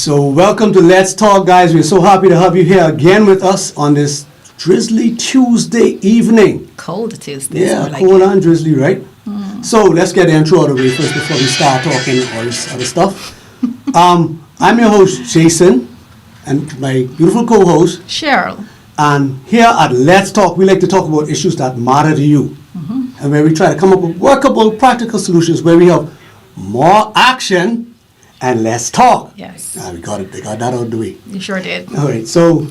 So welcome to Let's Talk, guys. We're so happy to have you here again with us on this drizzly Tuesday evening. Cold Tuesday. Yeah, like cold and drizzly, right? So let's get the intro out of the way first before we start talking all this other stuff. I'm your host, Jason, and my beautiful co-host. Cheryl. And here at Let's Talk, we like to talk about issues that matter to you. And where we try to come up with workable, practical solutions where we have more action and less talk. Yes. We got it. They got that out of the way. You sure did. All right. So,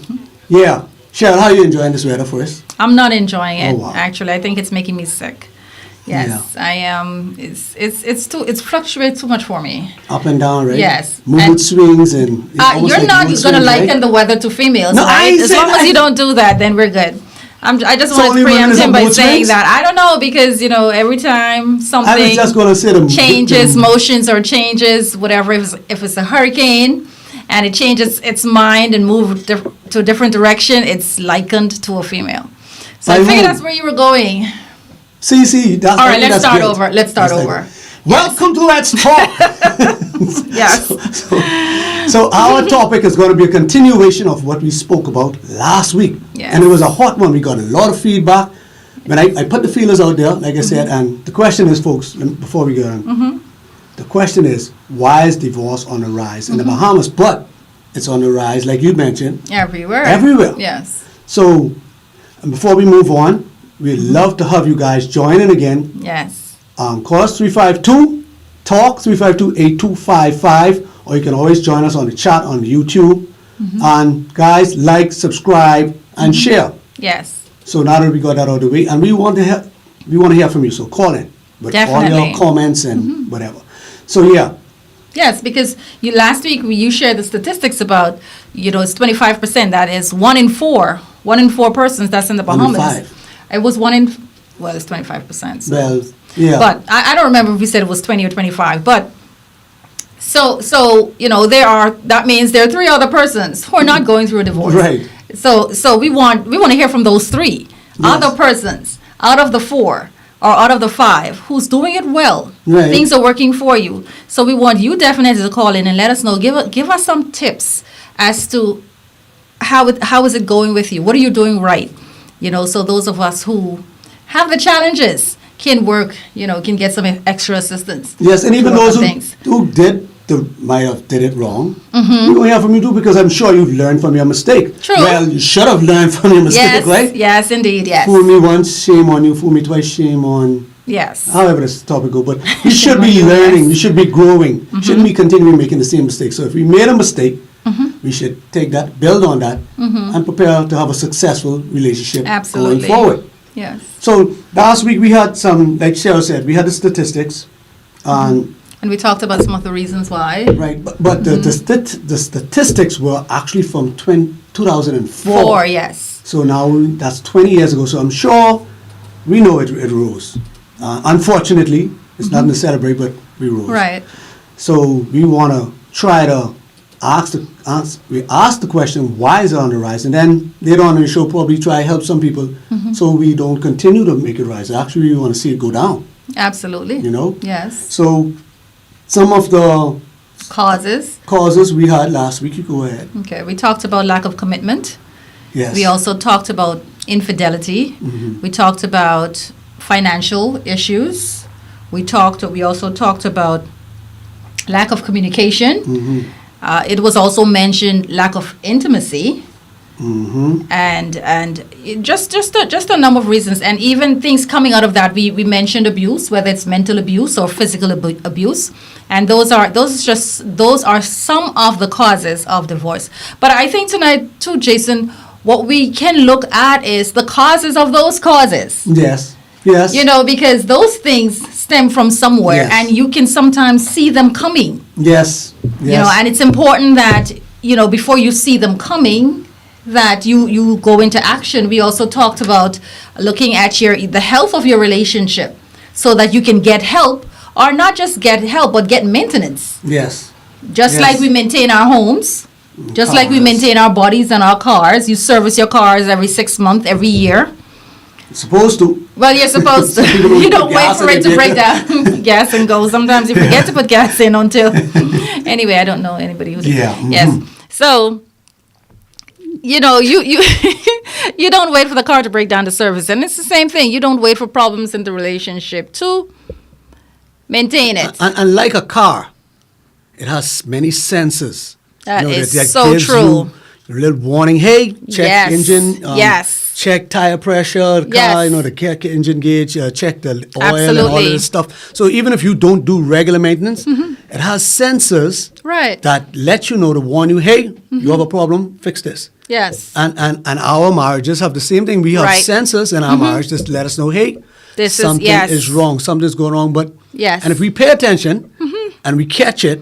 yeah. Cheryl, how are you enjoying this weather for us? I'm not enjoying it. Oh, wow. Actually, I think it's making me sick. Yes, I am. It's fluctuates too much for me. Up and down, right? Yes. Mood And- swings and... almost You're like not mood going to swings, liken right? the weather to females, No, I right? ain't As saying long as that. you don't do that, then we're good. I just So want to only women preempt is him on by mood saying swings? that. I don't know, because, every time I was something just going to say the... changes motions or changes whatever, if it's a hurricane and it changes its mind and move to a different direction, it's likened to a female. So I By figured whom? that's where you were going. See, that's... All I right, think let's that's start good. over. Let's start That's over. good. Welcome to Let's Talk. Yes. So our topic is going to be a continuation of what we spoke about last week. Yes. And it was a hot one. We got a lot of feedback. But I put the feelers out there, like I said, and the question is, folks, before we go on, the question is, why is divorce on the rise in the Bahamas? But it's on the rise, like you mentioned, Everywhere. everywhere. Yes. So and before we move on, we'd love to have you guys join in again. Yes. Call us 352-TALK, 352-8255, or you can always join us on the chat on YouTube. And guys, like, subscribe, and share. Yes. So now that we got that out of the way, and we want to hear from you, so call in with all Definitely. your comments and whatever. So yeah, Yes, because last week you shared the statistics about, it's 25%. That is 1 in 4. 1 in 4 persons that's in the 1 in Bahamas. 5. It was 1 in, well, it's 25%. So. well, yeah. But I don't remember if we said it was 20 or 25. But so that means there are 3 other persons who are not going through a divorce. Right. So we want to hear from those 3 other persons out of the 4 or out of the 5 who's doing it well. Right. Things are working for you. So we want you definitely to call in and let us know. Give us some tips as to how is it going with you? What are you doing right? So those of us who have the challenges can work, can get some extra assistance. Yes, and even to work those on things. who might have did it wrong, we want to hear from you too, because I'm sure you've learned from your mistake. True. Well, you should have learned from your mistake, Yes, right? yes, indeed, yes. Fool me once, shame on you. Fool me twice, shame on... Yes. However this topic go, but we Shame should on be you, learning. yes. We should be growing. Shouldn't be continuing making the same mistake. So if we made a mistake, we should take that, build on that, and prepare to have a successful relationship Absolutely. going forward. Yes. So last week we had some, like Cheryl said, we had the statistics, and And we talked about some of the reasons why. right, but the statistics were actually from 2004. 4, yes. So now that's 20 years ago. So I'm sure we know it rose. Unfortunately, it's nothing to celebrate, but we rose. Right. So we want to try to ask the question, why is it on the rise? And then later on in the show, probably try to help some people so we don't continue to make it rise. Actually, we want to see it go down, Absolutely. Yes. So some of the Causes. we had last week, you go ahead. Okay. We talked about lack of commitment. Yes. We also talked about infidelity. We talked about financial issues. We also talked about lack of communication. It was also mentioned lack of intimacy. And it just a number of reasons, and even things coming out of that. We mentioned abuse, whether it's mental abuse or physical abuse, and those are some of the causes of divorce. But I think tonight too, Jason, what we can look at is the causes of those causes. Yes. Because those things stem from somewhere, Yes. and you can sometimes see them coming. Yes. And it's important that before you see them coming, that you go into action. We also talked about looking at the health of your relationship so that you can get help, or not just get help, but get maintenance. Yes. Just Yes. like we maintain our homes, just like we Cars. maintain our bodies and our cars. You service your cars every 6 months, every year. Supposed to. Well, you're supposed to. You don't wait Gas for in it the to break down. Gas and go. Sometimes you forget to put gas in until Anyway, I don't know anybody who's Yeah, mhm. yes. So, you you don't wait for the car to break down the service, and it's the same thing. You don't wait for problems in the relationship to maintain it. And like a car, it has many sensors. That is that so gives true. you a little warning. Hey, check Yes, engine. yes. Check tire pressure. The car, Yes. the engine gauge. Check the oil and all of Absolutely. this stuff. So even if you don't do regular maintenance, it has sensors Right. that let you know to warn you. Hey, you have a problem. Fix this. Yes. And our marriages have the same thing. We have Right. sensors in our marriage just to let us know, hey, This is- something yes. is wrong, something's going wrong. But Yes. and if we pay attention and we catch it,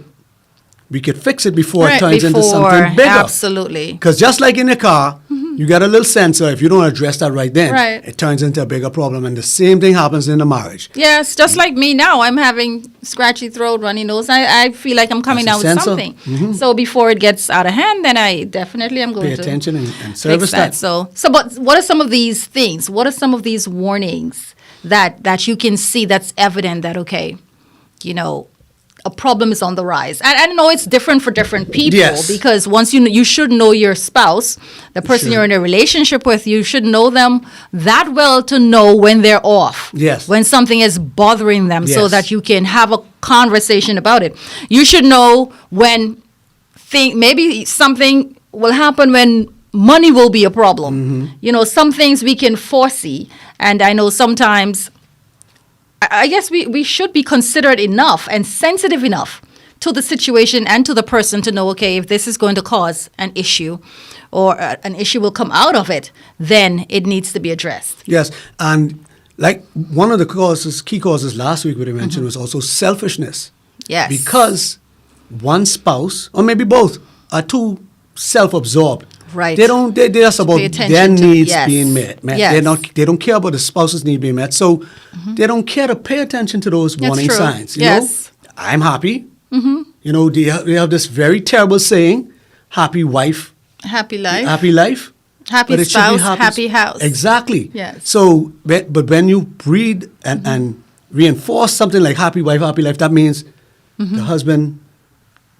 we could fix it before it Right, turns into something bigger. Absolutely. Because just like in a car, you got a little sensor. If you don't address that right then, Right. it turns into a bigger problem. And the same thing happens in a marriage. Yes, just like me now, I'm having scratchy throat, runny nose. I feel like I'm coming That's down a with sensor. something. So before it gets out of hand, then I definitely am going Pay to attention and fix service that. So but what are some of these things? What are some of these warnings that you can see that's evident that okay, a problem is on the rise? And I know it's different for different people Yes. because once you should know your spouse, the person should. you're in a relationship with, you should know them that well to know when they're off. Yes. When something is bothering them so Yes. that you can have a conversation about it. You should know when maybe something will happen when money will be a problem. Some things we can foresee. And I know sometimes I guess we should be considerate enough and sensitive enough to the situation and to the person to know, okay, if this is going to cause an issue or an issue will come out of it, then it needs to be addressed. Yes, and like one of the key causes last week we mentioned was also selfishness. Yes. Because one spouse, or maybe both, are too self-absorbed. Right. They're just about pay attention their to- needs yes. being met. Yes. They don't care about the spouse's need being met. So they don't care to pay attention to those That's warning true. signs. You Yes. know, I'm happy. They have this very terrible saying, happy wife, Happy life. happy life. Happy But it should be spouse, happy house. Exactly. Yes. So, but when you breed and reinforce something like happy wife, happy life, that means the husband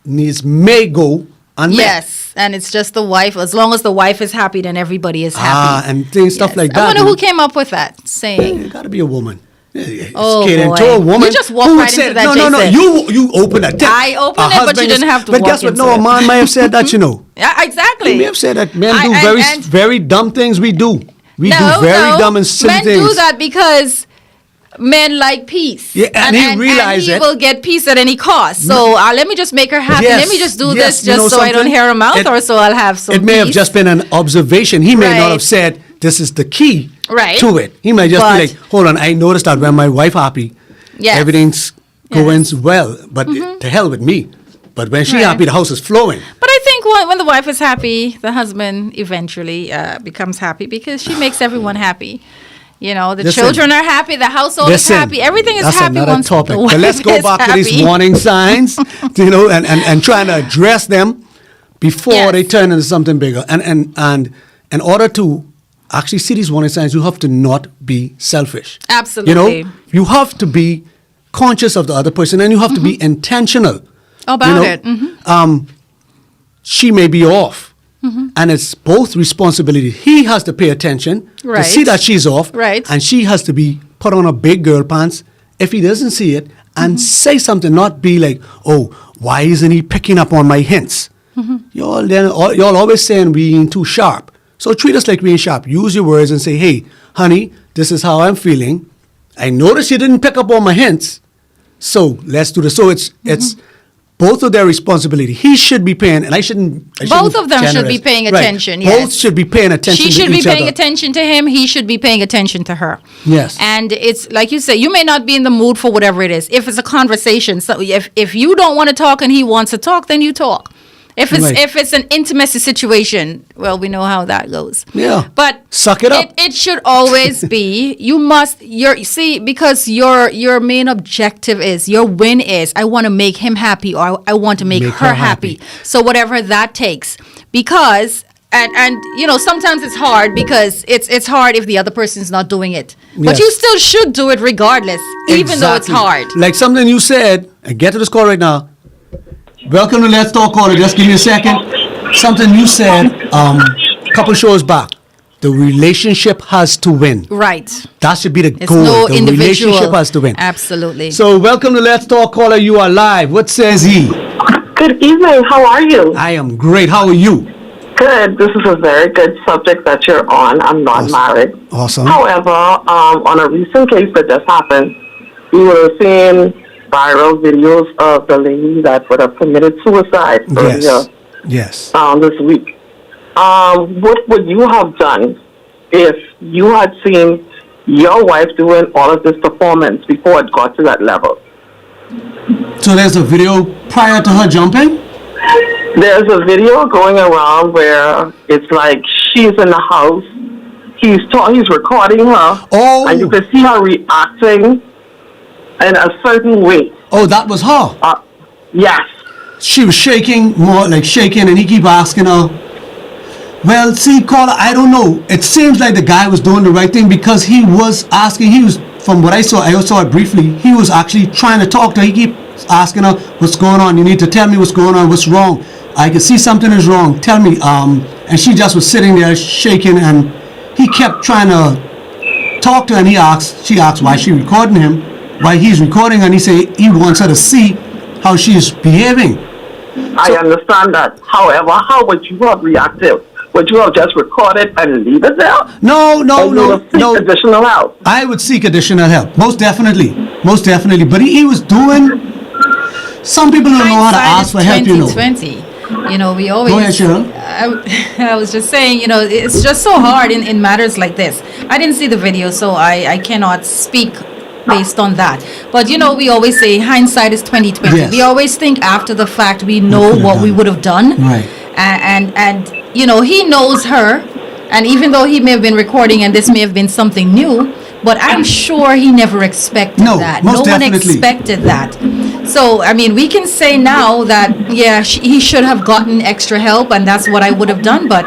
needs may go unmet. Yes, and it's just the wife. As long as the wife is happy, then everybody is happy. And things, stuff Yes. like I that. wonder who came up with that saying. It got to be a woman. It's Oh, catering boy. to a woman. You just walked who would right say, into that, No, Jason. you open it. I opened it, but you didn't have to But walk guess what? into No, a it. man may have said that, you know. Yeah, exactly. He may have said that men do I- very, and- very dumb things. We do. We do No, very no. dumb and silly Men things. do that because men like peace. Yeah, and he realized he it. will get peace at any cost. So let me just make her happy. Yes, Let me just do yes, this you know just so I don't something? hear her mouth, It- or so I'll have some It may have peace. just been an observation. He may not Right. have said this is the key Right. to it. He might just But- be like, hold on, I noticed that when my wife happy, Yes. everything's going Yes. well. But to hell with me. But when she Right. happy, the house is flowing. But I think when the wife is happy, the husband eventually becomes happy because she makes everyone happy. The Listen. children are happy, the household Listen, is happy, everything is that's happy another once topic. the But wife let's go is back to these happy. warning signs, and trying to address them before Yes. they turn into something bigger. And in order to actually see these warning signs, you have to not be selfish. Absolutely. You have to be conscious of the other person, and you have to be intentional About it. Mm-hmm. She may be off. And it's both responsibility. He has to pay attention to Right. see that she's off. Right. And she has to be put on a big girl pants if he doesn't see it and say something, not be like, oh, why isn't he picking up on my hints? Y'all always saying we ain't too sharp. So treat us like we ain't sharp. Use your words and say, hey, honey, this is how I'm feeling. I noticed you didn't pick up on my hints. So let's do this. So it's both of their responsibility. He should be paying, and I shouldn't. Both of them should generalize. be paying Right. attention, Both yes. should be paying attention. She to should be each paying other. attention to him. He should be paying attention to her. Yes. And it's like you say, you may not be in the mood for whatever it is. If it's a conversation, so if you don't want to talk and he wants to talk, then you talk. If it's an intimacy situation, well, we know how that goes. Yeah. But Suck it up. It should always be. Because your main objective is, your win is, I want to make him happy, or I want to make her happy. So whatever that takes, because and sometimes it's hard because it's hard if the other person's not doing it. But Yes. you still should do it regardless, even though it's Exactly. hard. Like something you said, and get to this call right now. Welcome to Let's Talk Caller. Just give me a second. Something you said a couple shows back. The relationship has to win. Right. That should be the It's goal. no The individual. relationship has to win. Absolutely. So welcome to Let's Talk Caller. You are live. What says he? Good evening. How are you? I am great. How are you? Good. This is a very good subject that you're on. I'm not Awesome. married. Awesome. However, on a recent case that just happened, we would have seen viral videos of the lady that would have committed suicide earlier Yes. Yes. this week. What would you have done if you had seen your wife doing all of this performance before it got to that level? So there's a video prior to her jumping? There's a video going around where it's like she's in the house. He's recording her. Oh. And you can see her reacting in a certain way. Oh, that was her. Yes. She was shaking, more like shaking, and he keep asking her. Well, see, caller, I don't know. It seems like the guy was doing the right thing because he was asking. He was, from what I saw it briefly. He was actually trying to talk to her. He keep asking her, "What's going on? You need to tell me what's going on. What's wrong? I can see something is wrong. Tell me." And she just was sitting there shaking, and he kept trying to talk to her. And she asked why she recording him, why he's recording her, and he said he wants her to see how she's behaving. I understand that. However, how would you have reacted? Would you have just recorded and leave it there? No, Or you would have seek additional help? I would seek additional help, most definitely. But he was doing. Some people don't know how to ask for help, you know. 2020. You know, we always. Go ahead, Cheryl. I was just saying, you know, it's just so hard in matters like this. I didn't see the video, so I cannot speak based on that. But you know, we always say hindsight is 2020. Yes. We always think after the fact we know could've what done. we would have done. Right. And you know, he knows her, and even though he may have been recording and this may have been something new, but I'm sure he never expected No, that. most No one definitely. expected that. So, I mean, we can say now that, yeah, he should have gotten extra help, and that's what I would have done, but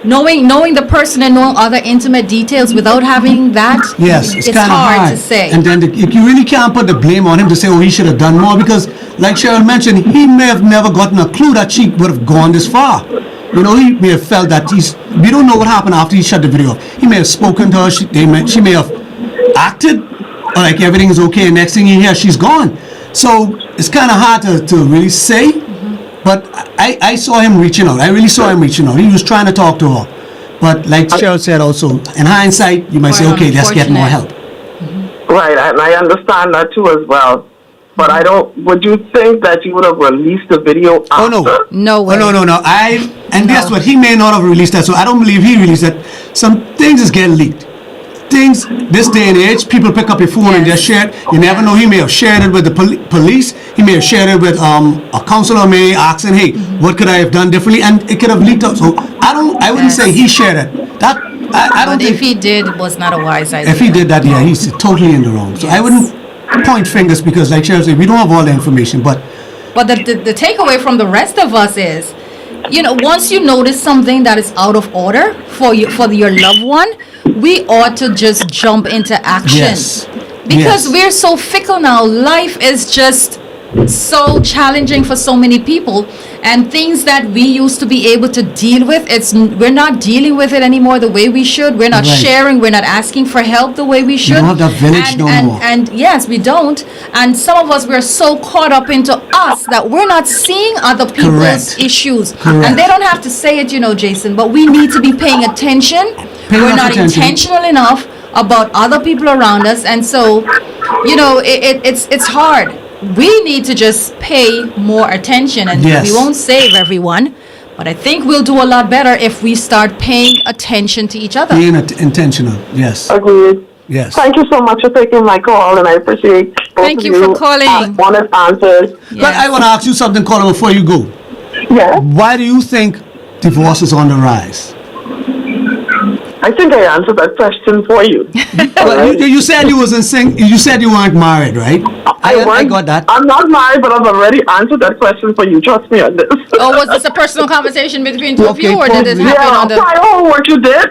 knowing the person and knowing other intimate details without having that, Yes, it's kind of hard to say. And then you really can't put the blame on him to say, oh, he should have done more, because like Cheryl mentioned, he may have never gotten a clue that she would have gone this far. You know, he may have felt that we don't know what happened after he shut the video off. He may have spoken to her, she may have acted like everything is okay, and next thing you hear, she's gone. So it's kind of hard to really say, but I saw him reaching out. I really saw him reaching out. He was trying to talk to her. But like Cheryl said also, in hindsight, you might say, okay, let's get more help. Right, and I understand that too as well. But would you think that you would have released the video after? Oh, no. No way. Oh, no. And guess what? He may not have released that, so I don't believe he released that. Some things is getting leaked. Things, this day and age, people pick up your phone and just share it. You never know. He may have shared it with the police. He may have shared it with a counselor, may asking, hey, what could I have done differently? And it could have leaked out. So I wouldn't say he shared it. I don't But think. if he did, it was not a wise idea. If he did that, yeah, he's totally in the wrong. So I wouldn't point fingers because, like Cheryl said, we don't have all the information, but the takeaway from the rest of us is, you know, once you notice something that is out of order for your loved one, we ought to just jump into action. Yes. Because Yes. we're so fickle now. Life is just so challenging for so many people, and things that we used to be able to deal with, we're not dealing with it anymore the way we should. We're not Right. sharing, we're not asking for help the way we should. don't have that village no more. And yes, we don't. And some of us, we're so caught up into us that we're not seeing other people's Correct. issues. Correct. And they don't have to say it, you know, Jason, but we need to be paying attention. Pay We're enough not attention. intentional enough about other people around us, and so, you know, it's hard. We need to just pay more attention, and Yes. we won't save everyone, but I think we'll do a lot better if we start paying attention to each other. being intentional. Yes. Agreed. Yes. Thank you so much for taking my call, and I appreciate both Thank of you for calling. Honest answers. But I want to ask you something, Colin, before you go. Yes. Why do you think divorce is on the rise? I think I answered that question for you. Well, you said you wasn't you said you weren't married, right? I got that. I'm not married, but I've already answered that question for you. Trust me on this. Or was this a personal conversation between two of Okay, you, or did it probably. happen on Yeah, the... I know what you did.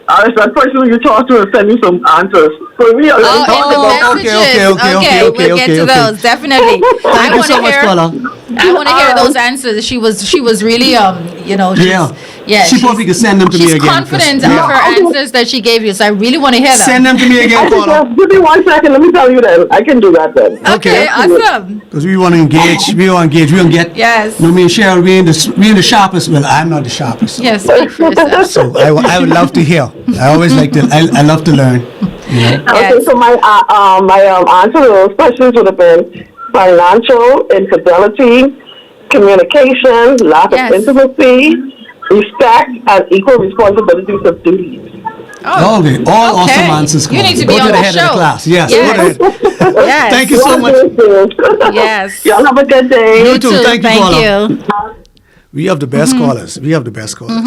That person you talk to will send you some answers. So we already Oh, talked in the about messages. okay, We'll get to those definitely. Thank you so much, Paula. I want to hear those answers. She was really She probably could send them to me she's again. confident 'cause- of her answers that she gave you. So I really want to hear them. Send them to me again, Paula. Give me 1 second. Let me tell you then. I can do that then. Okay, Okay. awesome. Because we want to engage. We want to engage. We want to get. Yes. No, me and Cheryl, we in the sharpest. Well, I'm not the sharpest. Yes, speak for yourself. So I would love to hear. I always like to. I love to learn. You know? Okay, Yes. so my answer to those questions would have been financial infidelity, communication, lack Yes. of intimacy, respect, and equal responsibilities of duties. Okay. All Okay. awesome answers. You need to Go be to on the the head of show. the class. Yes. Yes. Go ahead. Yes. Thank you so much. Yes. Y'all have a good day. You too. Thank you, Paula. you. We have the best callers. We have the best callers.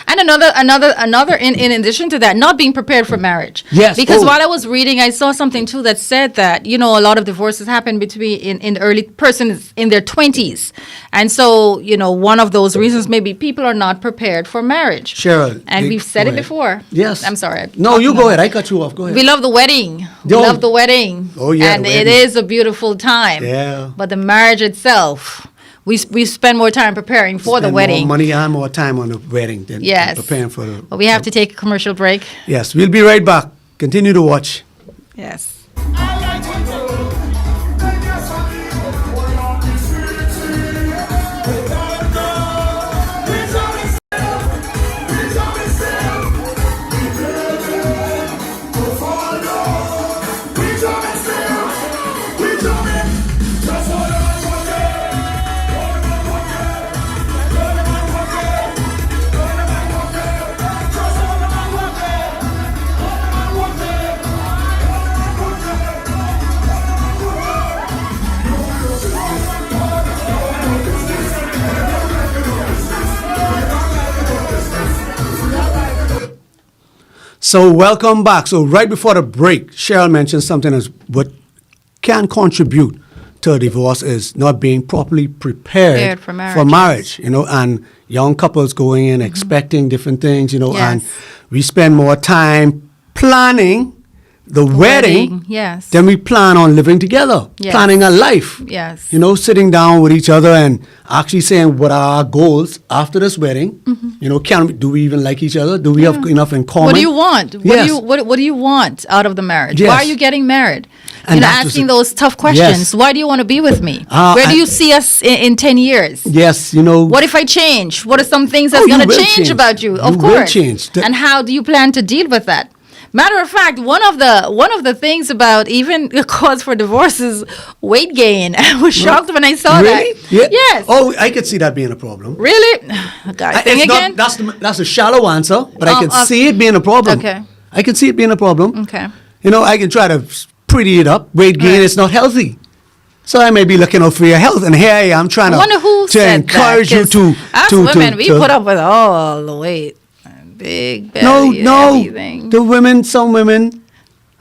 And another in addition to that, not being prepared for marriage. Yes. Because Oh. while I was reading, I saw something too that said that, a lot of divorces happen between in the early persons in their 20s. And so, one of those reasons maybe people are not prepared for marriage. Cheryl. And we've said go it ahead. before. Yes. I'm sorry. No, you go ahead. I cut you off. Go ahead. We love the wedding. We Oh. love the wedding. Oh, yeah, And the it wedding. is a beautiful time. Yeah. But the marriage itself, we spend more time preparing for the Spend wedding. more money and more time on the wedding than Yes. preparing for the. But we have to take a commercial break. Yes, we'll be right back. Continue to watch. Yes. So welcome back. So right before the break, Cheryl mentioned something as what can contribute to a divorce is not being properly prepared Prepared for marriage, and young couples going in expecting different things, and Yes. we spend more time planning the wedding Yes. than we plan on living together, Yes. planning a life. Yes. Sitting down with each other and actually saying what are our goals after this wedding. Do we even like each other? Do we have enough in common? What do you want? Yes. What do you want out of the marriage? Yes. Why are you getting married? And that's just asking it. those tough questions. Yes. Why do you want to be with me? Where do and- you see us in 10 years? Yes, What if I change? What are some things that's Oh, you going to will change change. about you? Of You will course. change. And how do you plan to deal with that? Matter of fact, one of the things about even the cause for divorce is weight gain. I was shocked when I saw really? that. Yeah. Yes. Oh, I could see that being a problem. Really? Guys, thing It's again? not, that's a shallow answer, but I can okay. see it being a problem. Okay. I can see it being a problem. Okay. I can try to pretty it up. Weight gain Right. is not healthy. So I may be looking out for your health, and here I am trying I wonder who to said encourage that, you 'cause to. us to women, we to- put up with all the weight. Big belly, No, everything. the women, some women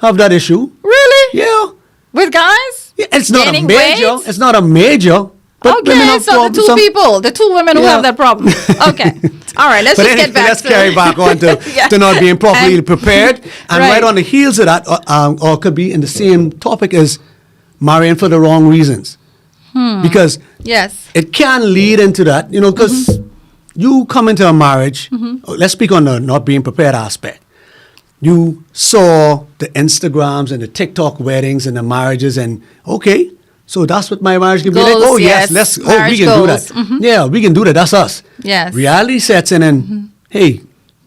have that issue. Really? Yeah. With guys? Yeah, it's not Gaining a major. weight? It's not a major. But women Okay, have so the prob- two some- people, the two women who Yeah. have that problem. Okay. All right, let's But just anyway, get back let's to carry back on to, Yeah. to not being properly And- prepared. And Right. right on the heels of that, or could be in the same topic as marrying for the wrong reasons. Because Yes. it can lead into that, because you come into a marriage, let's speak on the not being prepared aspect. You saw the Instagrams and the TikTok weddings and the marriages, and okay, so that's what my marriage can be like. Goals, Oh, yes, yes. we Marriage can goals. do that. Yeah, we can do that. That's us. Yes. Reality sets in, and hey,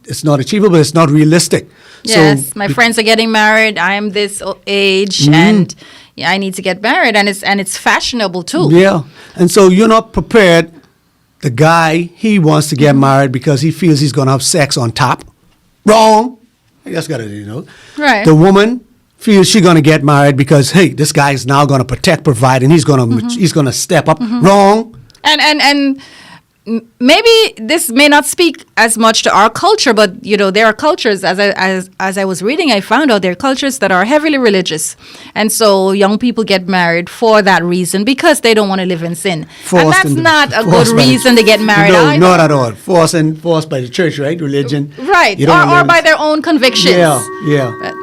it's not achievable, it's not realistic. Yes, So, my friends are getting married. I am this age, and yeah, I need to get married, and it's fashionable too. yeah, and so you're not prepared. The guy, he wants to get married because he feels he's going to have sex on top. Wrong. I just got to, Right. The woman feels she's going to get married because, hey, this guy's now going to protect, provide, and he's going to step up. Wrong. And maybe this may not speak as much to our culture, but there are cultures. As I was reading, I found out there are cultures that are heavily religious, and so young people get married for that reason because they don't want to live in sin. And that's not a good reason to get married. No, either. not at all. Forced by the church, right? Religion. Right, You don't or learn- by their own convictions. Yeah. But-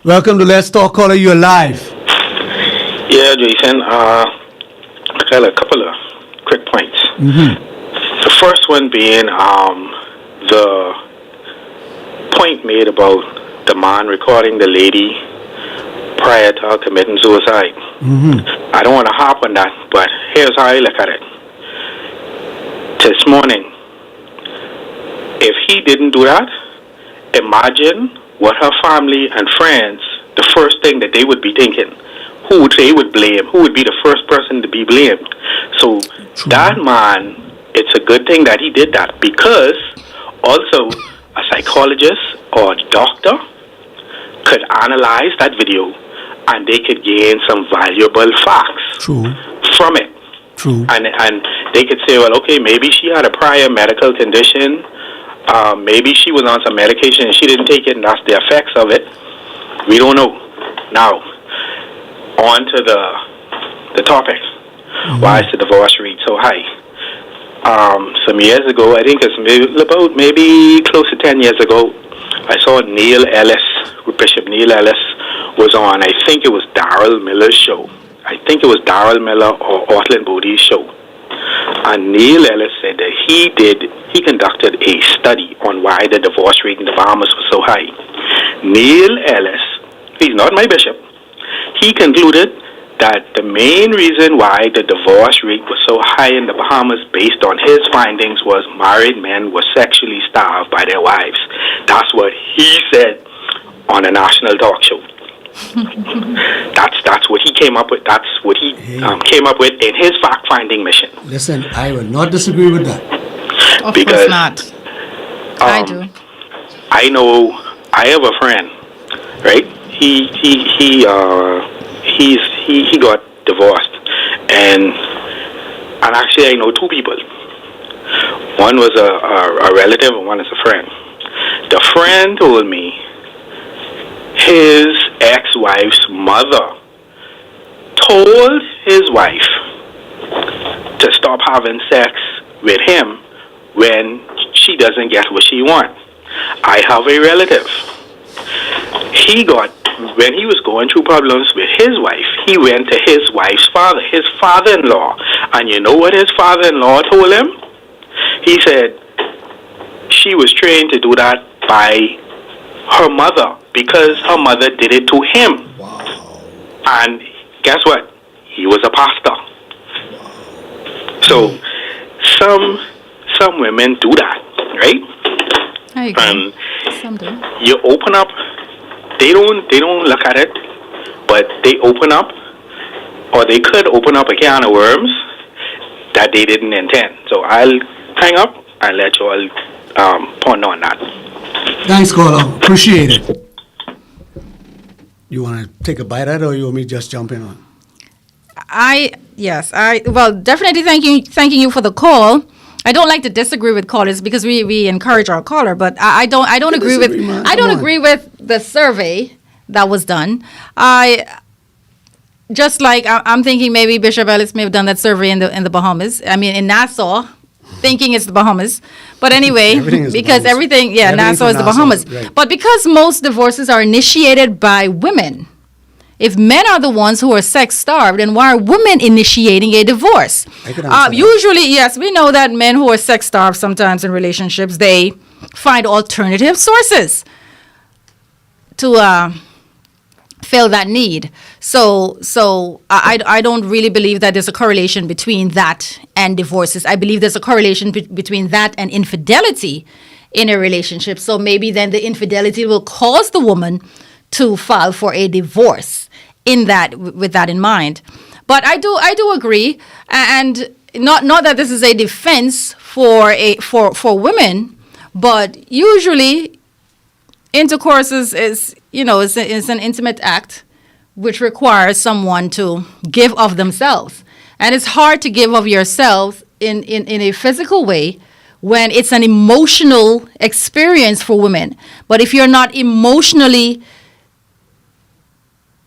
Welcome to Let's Talk Caller. You're live. Yeah, Jason. I got a couple of quick points. The first one being the point made about the man recording the lady prior to her committing suicide. I don't want to harp on that, but here's how I look at it. This morning, if he didn't do that, imagine what her family and friends, the first thing that they would be thinking. Who they would blame? Who would be the first person to be blamed? So that man, it's a good thing that he did that, because also a psychologist or a doctor could analyze that video and they could gain some valuable facts True. from it. True. And they could say, well, okay, maybe she had a prior medical condition. Maybe she was on some medication and she didn't take it, and that's the effects of it. We don't know. Now, on to the topic. Why is the divorce rate so high? Some years ago, I think it's maybe close to 10 years ago, I saw Neil Ellis, Bishop Neil Ellis, was on, I think it was Darrell Miller's show. I think it was Darrell Miller or Ortland Bodie's show. And Neil Ellis said that he conducted a study on why the divorce rate in the Bahamas was so high. Neil Ellis, he's not my bishop, he concluded that the main reason why the divorce rate was so high in the Bahamas, based on his findings, was married men were sexually starved by their wives. That's what he said on a national talk show. That's what he came up with. That's what he came up with in his fact-finding mission. Listen, I will not disagree with that. Of Because, course not. I do. I know. I have a friend, right? He got divorced, and actually I know two people. One was a relative, and one is a friend. The friend told me his ex-wife's mother told his wife to stop having sex with him when she doesn't get what she wants. I have a relative. When he was going through problems with his wife, he went to his wife's father, his father-in-law. And you know what his father-in-law told him? He said she was trained to do that by her mother, because her mother did it to him. Wow. And guess what? He was a pastor. So some women do that, right? I agree. And Some do. you open up, they don't look at it, but they open up, or they could open up a can of worms that they didn't intend. So I'll hang up and let you all ponder on that. Thanks, caller. Appreciate it. You want to take a bite at it, or you want me to just jump in on? Well, definitely thanking you for the call. I don't like to disagree with callers because we encourage our caller, but I don't agree with man. I don't agree with the survey that was done. I'm thinking maybe Bishop Ellis may have done that survey in the Bahamas. I mean, in Nassau, thinking it's the Bahamas. But anyway, Everything is the because Bahamas. everything, Everything Nassau from is the Nassau, Bahamas. right. But because most divorces are initiated by women, if men are the ones who are sex-starved, then why are women initiating a divorce? I can answer that. Usually, yes, we know that men who are sex-starved sometimes in relationships, they find alternative sources to fill that need. So I don't really believe that there's a correlation between that and divorces. I believe there's a correlation between that and infidelity in a relationship. So maybe then the infidelity will cause the woman to file for a divorce with that in mind. But I do agree, and not that this is a defense for women, but usually intercourse is an intimate act which requires someone to give of themselves, and it's hard to give of yourself in a physical way when it's an emotional experience for women. But if you're not emotionally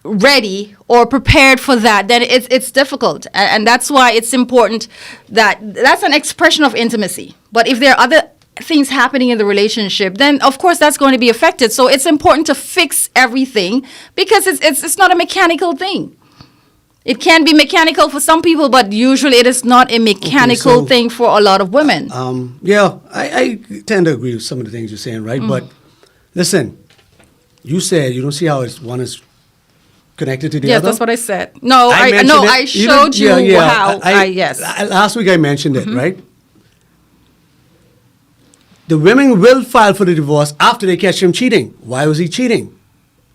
ready or prepared for that, then it's difficult. And that's why it's important that's an expression of intimacy. But if there are other things happening in the relationship, then of course that's going to be affected. So it's important to fix everything because it's not a mechanical thing. It can be mechanical for some people, but usually it is not a mechanical thing for a lot of women. Yeah, I tend to agree with some of the things you're saying, right? But listen, you said you don't see how one is connected to the Yes, other. that's what I said. No, I mentioned it. I showed you how. Yes. Last week I mentioned it, right? The women will file for the divorce after they catch him cheating. Why was he cheating?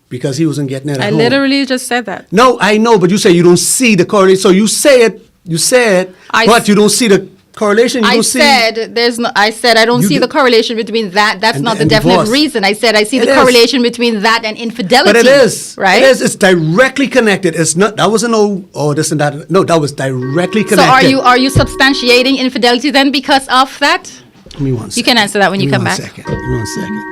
Because he wasn't getting it at I home. literally just said that. No, I know, but you say you don't see the correlation. So you say it, but you don't see the correlation. You I don't see. said I said I don't You see do- the correlation between that. That's And- not the and definite divorce. reason. I said I see It the is. correlation between that and infidelity. But it is. right. It is. It's directly connected. It's not. That wasn't this and that. No, that was directly So connected. are you substantiating infidelity then because of that? Give me one second. You can answer that when you Give me come one back. second. Give me 1 second.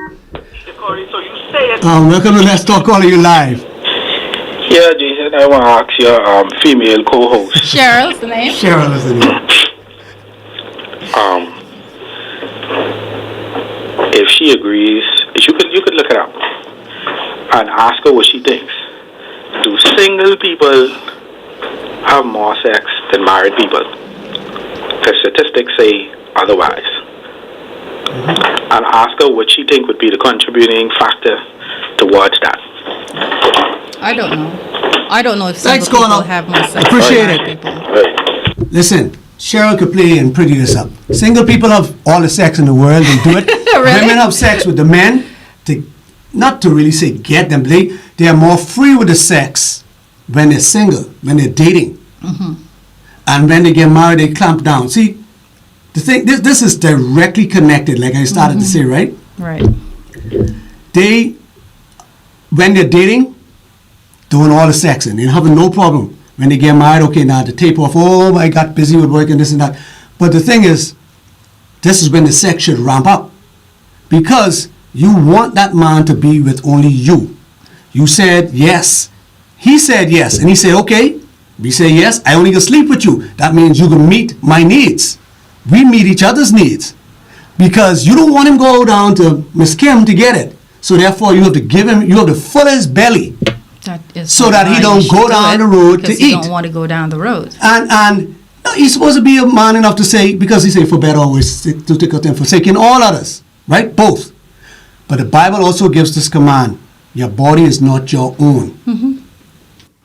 So you say it. Welcome to Let's Talk Calling you live. Yeah, Jason, I want to ask your female co-host. Cheryl's the name. Cheryl is the name. If she agrees, you could look it up and ask her what she thinks. Do single people have more sex than married people? The statistics say otherwise. And ask her what she think would be the contributing factor towards that. I don't know. I don't know if Thanks, single people Cornell. have more sex. Appreciate than it. married people. Right. Listen, Cheryl could play and pretty this up. Single people have all the sex in the world. They do it. Really? Women have sex with the men to, not to really say get them, but they are more free with the sex when they're single, when they're dating. And when they get married, they clamp down. See, the thing, this is directly connected, like I started to say, right? Right. When they're dating, doing all the sex and they're having no problem. When they get married, okay, now the tape off, oh, I got busy with work and this and that. But the thing is, this is when the sex should ramp up. Because you want that man to be with only you. You said yes. He said yes. And he said, okay. We say yes, I only can sleep with you. That means you can meet my needs. We meet each other's needs. Because you don't want him to go down to Miss Kim to get it. So therefore you have to give him, you have to fill his belly. That is So that he why don't you go should do down it, the road to because you eat. don't want to go down the road. And he's supposed to be a man enough to say, because he say for better always to take out and forsaking all others, right? Both. But the Bible also gives this command: your body is not your own.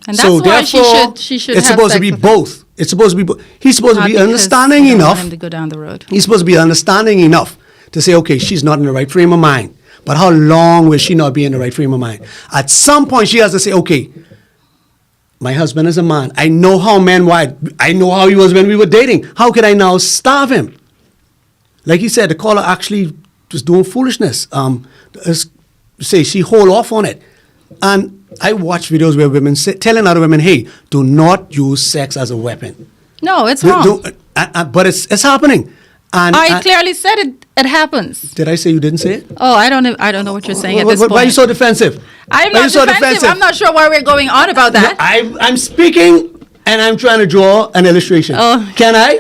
And that's why she should it's have supposed to sex be with both. It's supposed to be both. He's supposed Not to be because understanding you don't enough. want him to go down the road. He's supposed to be understanding enough to say, okay, she's not in the right frame of mind. But how long will she not be in the right frame of mind? At some point, she has to say, okay, my husband is a man. I know how men wired. I know how he was when we were dating. How can I now starve him? Like he said, the caller actually was doing foolishness. Say she hold off on it. And I watch videos where women telling other women, hey, do not use sex as a weapon. No, it's wrong. But it's happening. And I clearly said it happens. did I say you didn't say it? Oh, I don't know what you're saying at this point. Why are you so defensive? I'm Why are not you so defensive. I'm not sure why we're going on about that. I'm speaking and I'm trying to draw an illustration. Oh. Can I?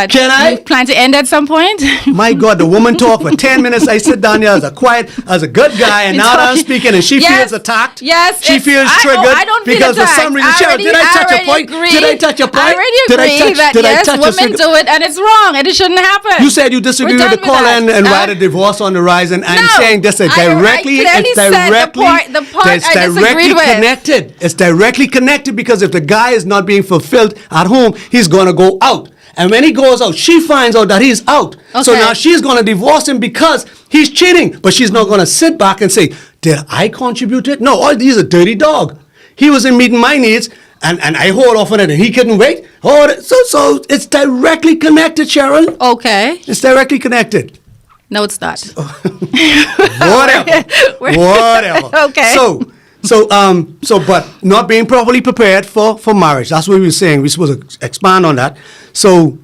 Can I? You plan to end at some point? My God, the woman talked for 10 minutes. I sit down here as a good guy, and now that I'm speaking and she Yes. feels attacked. Yes, She feels triggered. I don't feel because attacked. for some reason, Cheryl, did I touch a point? Agree. Did I touch a point? I already Did I agree touch- that did I yes, touch a women single- do it and it's wrong and it shouldn't happen. You said you disagree We're with the done caller that. and why the divorce on the rise, and I'm No, saying this is I directly, clearly it's said directly, the part it's I directly disagreed with. connected. It's directly connected because if the guy is not being fulfilled at home, he's going to go out. And when he goes out, she finds out that he's out. So Okay. now she's going to divorce him because he's cheating. But she's not going to sit back and say, did I contribute to it? No, all he's a dirty dog. He wasn't meeting my needs, and I hold off on it, and he couldn't wait. So it's directly connected, Cheryl. Okay. It's directly connected. No, it's not. Whatever. Whatever. Okay. But not being properly prepared for marriage. That's what we were saying. We're supposed to expand on that. So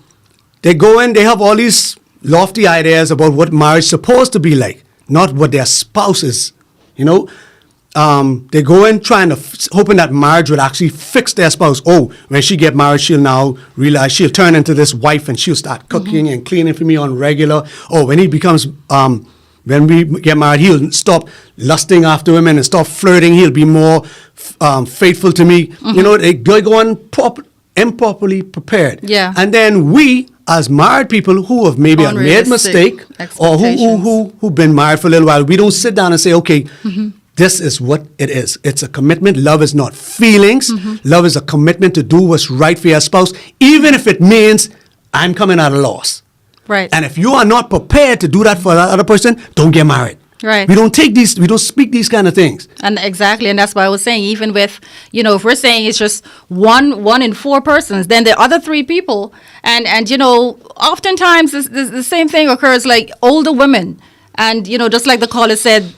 they go in, they have all these lofty ideas about what marriage is supposed to be like, not what their spouse is, you know. They go in trying to, hoping that marriage will actually fix their spouse. Oh, when she get married, she'll now realize she'll turn into this wife and she'll start cooking and cleaning for me on regular. Oh, when he becomes, when we get married, he'll stop lusting after women and stop flirting. He'll be more faithful to me. You know, they go on improperly prepared. Yeah. And then we, as married people who have maybe made Unrealistic mistake or who've been married for a little while, we don't sit down and say, okay, this is what it is. It's a commitment. Love is not feelings. Love is a commitment to do what's right for your spouse, even if it means I'm coming at a loss. Right. And if you are not prepared to do that for that other person, don't get married. Right. We don't speak these kind of things. And exactly, and that's why I was saying, even with, you know, if we're saying it's just one in four persons, then the other three people, and you know, oftentimes the same thing occurs, like older women, and you know, just like the caller said,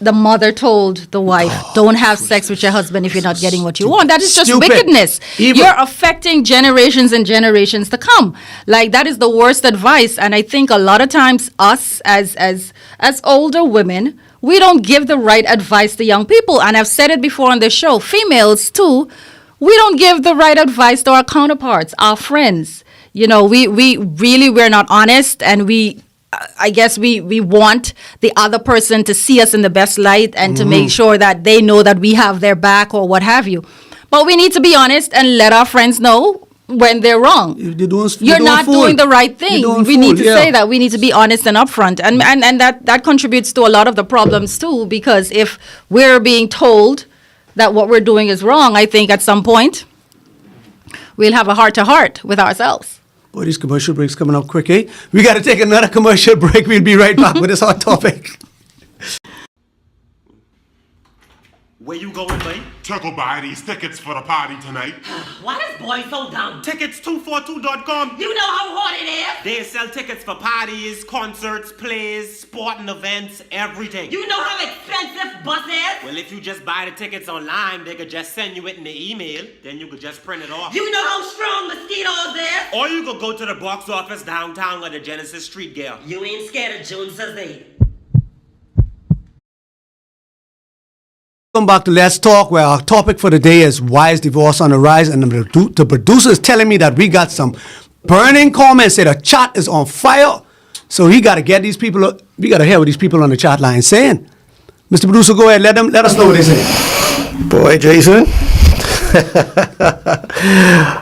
the mother told the wife, don't have sex with your husband if you're not getting what you want. That is just Stupid. wickedness. Evil. You're affecting generations and generations to come. Like, that is the worst advice. And I think a lot of times us as older women, we don't give the right advice to young people. And I've said it before on the show, females too, we don't give the right advice to our counterparts, our friends. You know, we're not honest, and I guess we want the other person to see us in the best light and to make sure that they know that we have their back or what have you. But we need to be honest and let our friends know when they're wrong. You're not doing the right thing. We need to say that. We need to be honest and upfront. And that contributes to a lot of the problems too, because if we're being told that what we're doing is wrong, I think at some point we'll have a heart-to-heart with ourselves. Boy, these commercial breaks coming up quick, eh? We got to take another commercial break. We'll be right back with this hot topic. Where you going, mate? To go buy these tickets for the party tonight. Why this boy so dumb? Tickets242.com. You know how hard it is? They sell tickets for parties, concerts, plays, sporting events, everything. You know how expensive bus is? Well, if you just buy the tickets online, they could just send you it in the email. Then you could just print it off. You know how strong mosquitoes is? Or you could go to the box office downtown or the Genesis Street Girl. You ain't scared of Joneses, eh? Welcome back to Let's Talk, where our topic for the day is why is divorce on the rise? And the producer is telling me that we got some burning comments. Say the chat is on fire. So he got to get these people, we got to hear what these people on the chat line saying. Mr. Producer, go ahead, let us know what they say. Boy, Jason.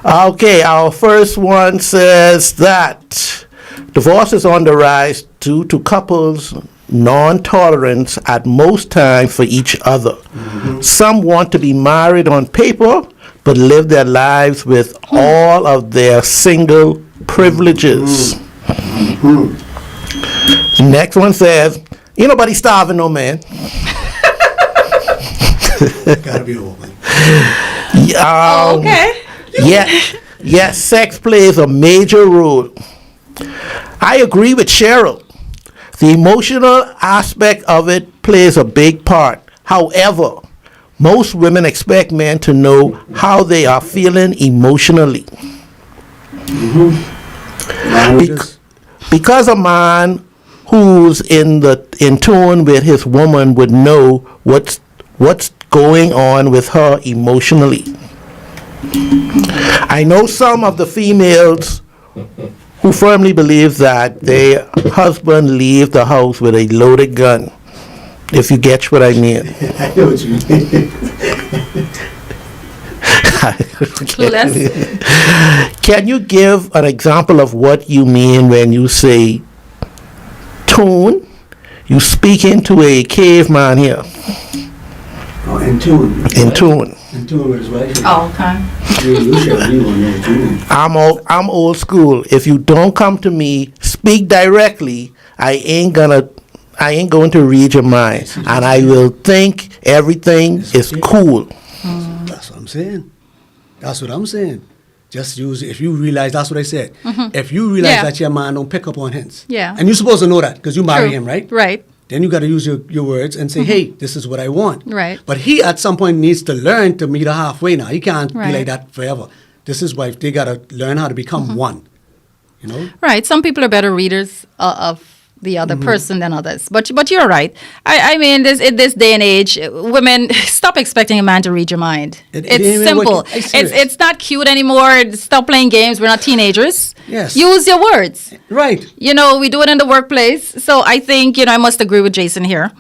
Okay, our first one says that divorce is on the rise due to couples' non-tolerance at most times for each other. Some want to be married on paper, but live their lives with all of their single privileges. Next one says, ain't nobody starving no man. Gotta be open. Okay. Yes, sex plays a major role. I agree with Cheryl. The emotional aspect of it plays a big part. However, most women expect men to know how they are feeling emotionally. Because a man who's in tune with his woman would know what's going on with her emotionally. I know some of the females who firmly believe that their husband leaves the house with a loaded gun, if you get what I mean. I know what you mean. Clueless. Can you give an example of what you mean when you say tune? You speak into a caveman here. Oh, in tune. In tune. In tune with his wife. Oh, okay. I'm old school. If you don't come to me, speak directly, I ain't going to read your mind, and I will think everything is cool. That's what I'm saying. That's what I'm saying. Just use it. If you realize, that's what I said. If you realize that your man don't pick up on hints. Yeah. And you're supposed to know that because you marry him, right? Right. Then you got to use your words and say, hey, this is what I want. Right. But he at some point needs to learn to meet her halfway now. He can't be Right. like that forever. This is why they got to learn how to become one. You know. Right. Some people are better readers of the other person than others. But you're right. I mean, in this day and age, women, stop expecting a man to read your mind. It It's ain't simple. working. I'm serious. It's not cute anymore. Stop playing games. We're not teenagers. Yes. Use your words. Right. You know, we do it in the workplace. So I think, I must agree with Jason here.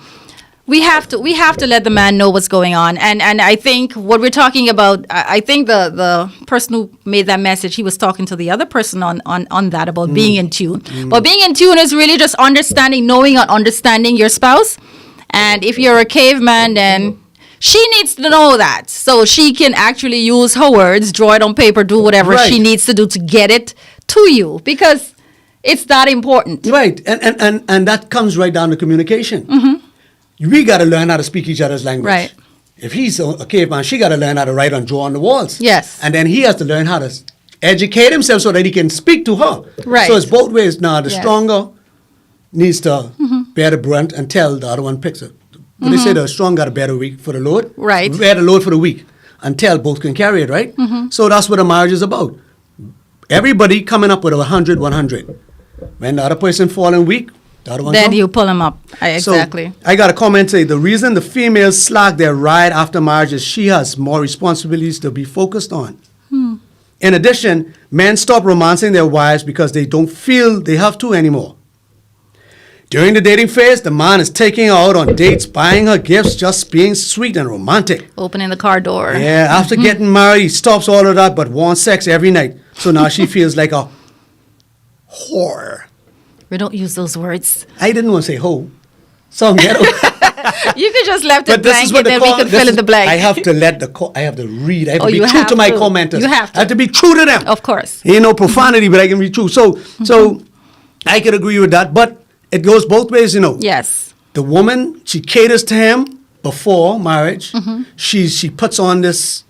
We have to let the man know what's going on. And I think what we're talking about, I think the person who made that message, he was talking to the other person on that about being in tune. But being in tune is really just knowing and understanding your spouse. And if you're a caveman, then she needs to know that. So she can actually use her words, draw it on paper, do whatever Right. she needs to do to get it to you. Because it's that important. Right. And that comes right down to communication. We got to learn how to speak each other's language. Right. If he's a caveman, she got to learn how to write and draw on the walls. Yes. And then he has to learn how to educate himself so that he can speak to her. Right. So it's both ways. Now, the Yes. stronger needs to bear the brunt and tell the other one picks it. When they say the strong got to bear the weak for the load. Right. Bear the load for the weak until both can carry it, right? So that's what a marriage is about. Everybody coming up with a 100, 100. When the other person falling weak, the other one Then come. you pull them up. Exactly. So I got a comment say the reason the females slack their ride after marriage is she has more responsibilities to be focused on. In addition, men stop romancing their wives because they don't feel they have to anymore. During the dating phase, the man is taking her out on dates, buying her gifts, just being sweet and romantic. Opening the car door. Yeah, after getting married, he stops all of that but wants sex every night. So now she feels like a whore. We don't use those words. I didn't want to say hoe. Some ghetto. You could just left it But this blank is what and then the we could fill in the blank. I have to let I have to read. I have Oh, to be you true have to my to. commenters. You have to. I have to be true to them. Of course. Ain't no profanity, but I can be true. So I could agree with that. But it goes both ways, Yes. The woman, she caters to him before marriage. Mm-hmm. She puts on this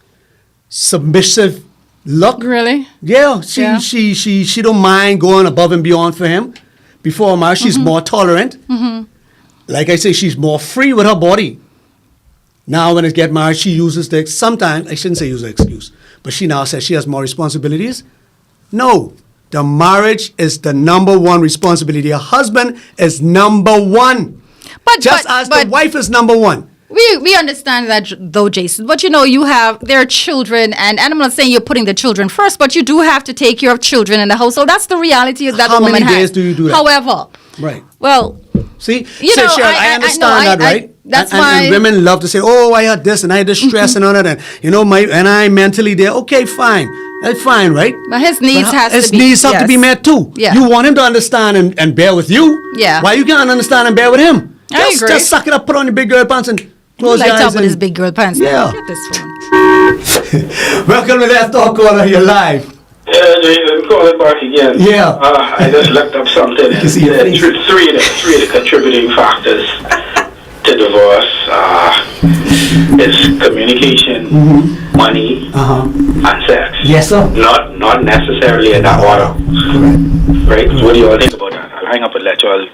submissive look. Really? Yeah, Yeah. she don't mind going above and beyond for him. Before marriage, she's Mm-hmm. more tolerant. Like I say, she's more free with her body. Now, when it get married, she uses sometimes, I shouldn't say use the excuse, but she now says she has more responsibilities. No, the marriage is the number one responsibility. A husband is number one. But Just as the wife is number one. we understand that though, Jason. But there are children, and I'm not saying you're putting the children first, but you do have to take care of children in the household. That's the reality that How the woman many has. days do you do that? However, Right. well, See, You know, Cheryl, I I understand know, that, I- right? that's and why- women love to say, "Oh, I had this and I had this stress and all that," and and I mentally there. Okay, fine, that's fine, right? But his needs But has to his be- needs have to be yes. met too. Yeah. You want him to understand and bear with you. Yeah. Why you can't understand and bear with him? I agree. Just suck it up, put on your big girl pants, and close your like eyes. top with his big girl pants. Yeah. Get this phone. Welcome to Let's Talk Caller. You're live. Yeah, Jason, call it back again. Yeah. I just looked up something. can see your face. Three of the contributing factors to divorce is communication, money, and sex. Yes, sir. Not necessarily in that order. Correct. Right? What do you all think about that? I'll hang up and let you all.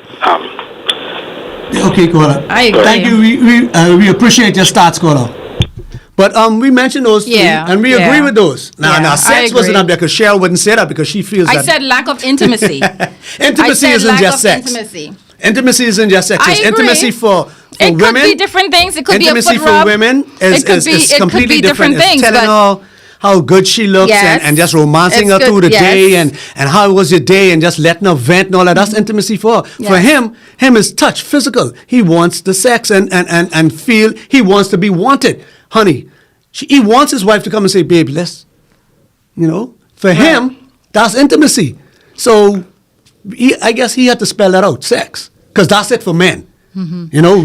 Okay, caller. I agree. Thank you. We appreciate your stats, caller. But we mentioned those three, Yeah, and we yeah. agree with those. Now, Yeah, I sex wasn't agree. up there because Cheryl wouldn't say that because she feels I that said lack of intimacy. intimacy I said isn't lack just of sex. intimacy. Intimacy isn't just sex. I It's agree. intimacy for It could women. be different things. It could intimacy be a foot for rub. women is It could be completely different. different things. It's telling but her how good she looks Yes. and just romancing It's her through good, the day yes. and how was your day and just letting her vent and all that. That's intimacy for her. For Yes. him is touch, physical. He wants the sex and feel he wants to be wanted. Honey, he wants his wife to come and say, babe, let's, for him, that's intimacy. So I guess he had to spell that out, sex, because that's it for men.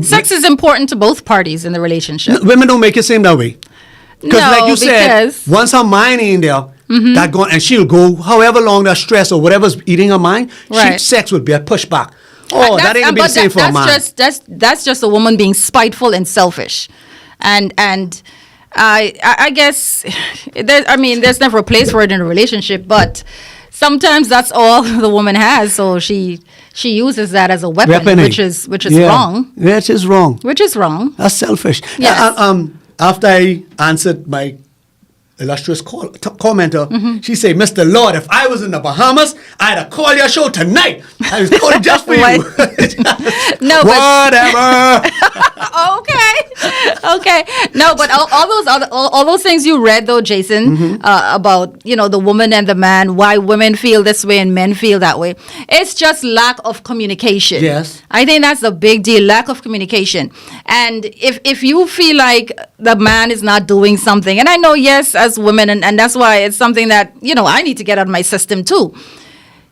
Sex is important to both parties in the relationship. Women don't make it seem that way. Because No, like you said, because- once her mind ain't there, that going and she'll go however long that stress or whatever's eating her mind, Right. sex would be a pushback. Oh, that ain't gonna be the but same for a man. That's just a woman being spiteful and selfish, and I guess there's never a place for it in a relationship, but sometimes that's all the woman has, so she uses that as a weapon, Weaponing. which is Yeah. wrong. Which is wrong. Which is wrong. That's selfish. Yes. After I answered my illustrious commenter, she say, Mr. Lord, if I was in the Bahamas, I'd have called your show tonight. I was calling just for you. No, but Whatever. okay. No, but all those things you read though, Jason, about the woman and the man, why women feel this way and men feel that way. It's just lack of communication. Yes. I think that's a big deal, lack of communication. And if you feel like the man is not doing something, and I know, yes, as women, and that's why it's something that, I need to get out of my system too.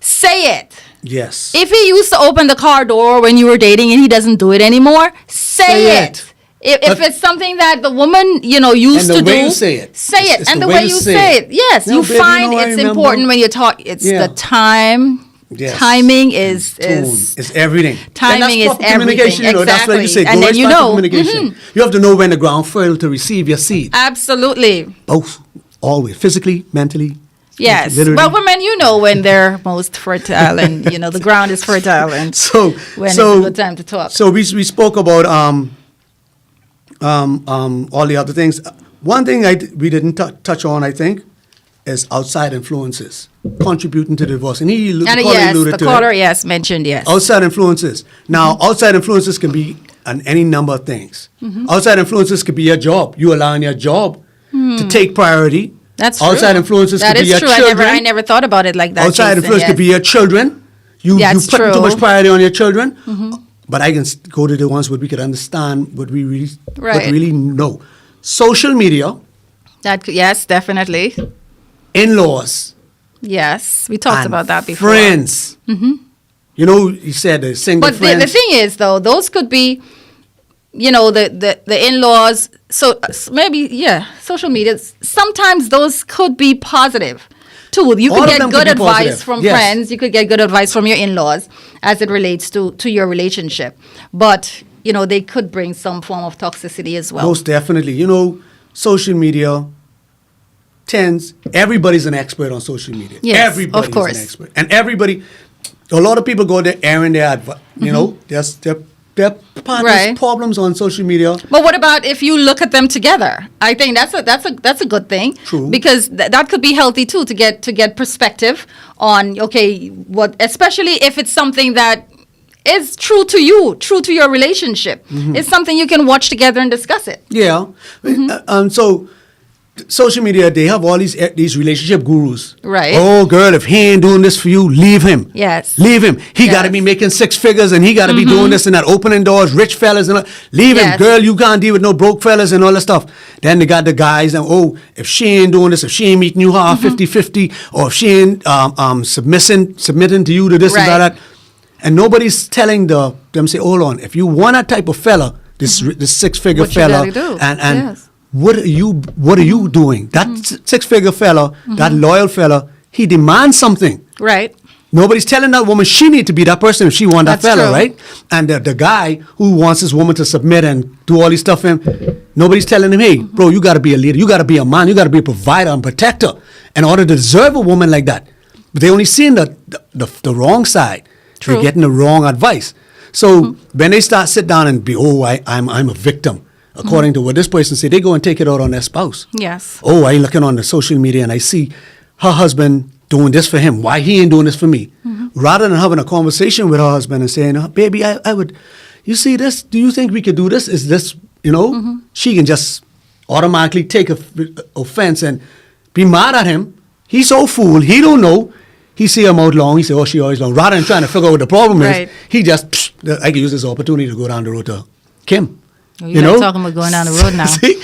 Say it. Yes. If he used to open the car door when you were dating and he doesn't do it anymore, say it. If it's something that the woman, used And the to way do, you say it. say it. It's And the the way way you you say say it. it. Yes, No, you baby, find I it's remember. important when you talk. It's Yeah. the time. Yes. Timing is Tone. It's everything. Timing And that's is proper everything. communication, That's why you say, Exactly. And go then as you far as know. communication. You have to know when the ground fertile to receive your seed. Absolutely. Both. Always. Physically, mentally. Yes. Literally. Well, women, when they're most fertile and, the ground is fertile and So, when so, it's a good time to talk. So we spoke about all the other things. One thing we didn't touch on, I think, is outside influences contributing to the divorce. And the caller yes, alluded the to caller, it. yes, mentioned, yes. Outside influences. Now, outside influences can be on any number of things. Outside influences could be your job. You allowing your job to take priority. That's true. Outside influences That could be is your true. children. I never thought about it like that. Outside Jason, influence yes. could be your children. You That's put too true. much priority on your children. But I can go to the ones where we could understand what we really, Right. what really know. Social media, Yes, definitely. in-laws, Yes, we talked and about that before. friends. You said the single But friends. the thing is, though, those could be, the in-laws. So maybe, social media. Sometimes those could be positive too. You All could of get them good could be advice positive, from yes. friends. You could get good advice from your in-laws as it relates to your relationship. But they could bring some form of toxicity as well. Most definitely. Social media everybody's an expert on social media. Yes, Everybody's of course. an expert. And a lot of people go there airing their advice. Their partners' Right. problems on social media. But what about if you look at them together? I think that's a good thing. True. Because that could be healthy too to get perspective on especially if it's something that is true to you, true to your relationship. It's something you can watch together and discuss it. Yeah. So social media, they have all these relationship gurus. Right. Oh, girl, if he ain't doing this for you, leave him. Yes. Leave him. He got to Yes. be making 6 figures and he got to be doing this and that, opening doors, rich fellas and all. Leave him. Yes. Girl, you can't deal with no broke fellas and all that stuff. Then they got the guys and, if she ain't doing this, if she ain't meeting you half 50-50, or if she ain't submitting to you to this and Right. that. And nobody's telling them, say, hold on, if you want that type of fella, this 6-figure What you fella, gotta do. and Yes. what are you doing? That 6-figure fella, that loyal fella, he demands something. Right. Nobody's telling that woman she need to be that person if she want that That's fella, true. right? And the guy who wants this woman to submit and do all these stuff for him, nobody's telling him, hey, bro, you got to be a leader. You got to be a man. You got to be a provider and protector in order to deserve a woman like that. But they only seeing the wrong side. True. They're getting the wrong sit when they sit down and be, I'm a victim. According to what this person said, they go and take it out on their spouse. Yes. Oh, I looking on the social media and I see her husband doing this for him. Why he ain't doing this for me? Rather than having a conversation with her husband and saying, baby, I would, you see this? Do you think we could do this? Is this, she can just automatically take offense and be mad at him. He's so fool. He don't know. He see her mouth long. He say, she always long. Rather than trying to figure out what the problem Right. is, he just, I can use this opportunity to go down the road to Kim. You're not talking about going down the road now. See?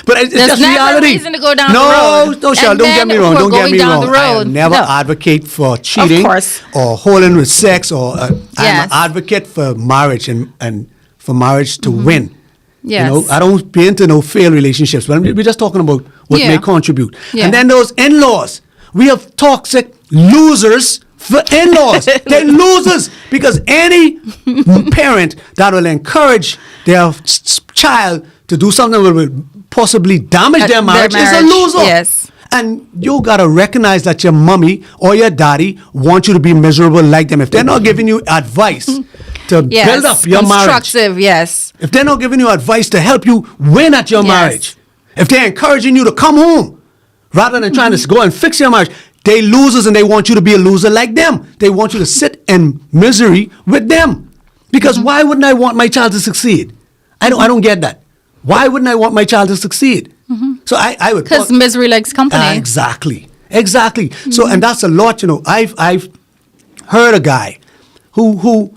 But it's There's just never a reality. reason to go down no, the road. No, Charles, And don't get then me wrong. we're Don't get going me down wrong. the I road. never No. advocate for cheating course. or holding with sex or I'm Yes. an advocate for marriage and for marriage to win. Yes. I don't be into no failed relationships, but we're just talking about what Yeah. may contribute. Yeah. And then those in-laws. We have toxic losers for in-laws. They're losers because any parent that will encourage their child to do something that will possibly damage their marriage is a loser. Yes. And you gotta recognize that your mommy or your daddy want you to be miserable like them. If they're not giving you advice to Yes. build up your marriage, Constructive, yes. if they're not giving you advice to help you win at your Yes. marriage, if they're encouraging you to come home, rather than trying to go and fix your marriage. They losers and they want you to be a loser like them. They want you to sit in misery with them. Because why wouldn't I want my child to succeed? I don't get that. Why wouldn't I want my child to succeed? So I would. Because misery likes company. Exactly. So, and that's a lot, I've heard a guy who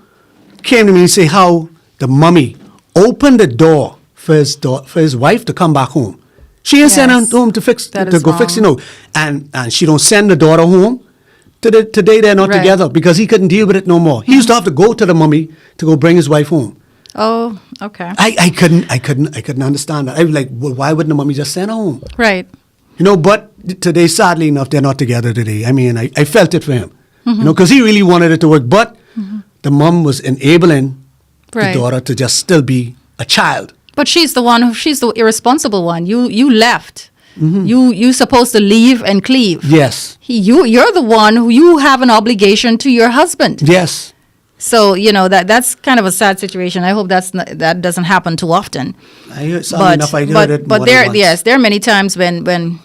came to me and say how the mummy opened the door for his wife to come back home. She didn't send him home to fix That to is go fix, wrong. and she don't send the daughter home. Today they're not Right. together because he couldn't deal with it no more. He used to have to go to the mummy to go bring his wife home. Oh, okay. I couldn't understand that. I was like, well, why wouldn't the mummy just send her home? Right. But today, sadly enough, they're not together today. I mean, I felt it for him, Mm-hmm. because he really wanted it to work. But the mom was enabling Right. the daughter to just still be a child. But she's the irresponsible one. You left. Mm-hmm. You supposed to leave and cleave. Yes, You're the one who you have an obligation to your husband. yes. So that's kind of a sad situation. I hope that doesn't happen too often. Sadly enough, I heard it more than there once. there are many times when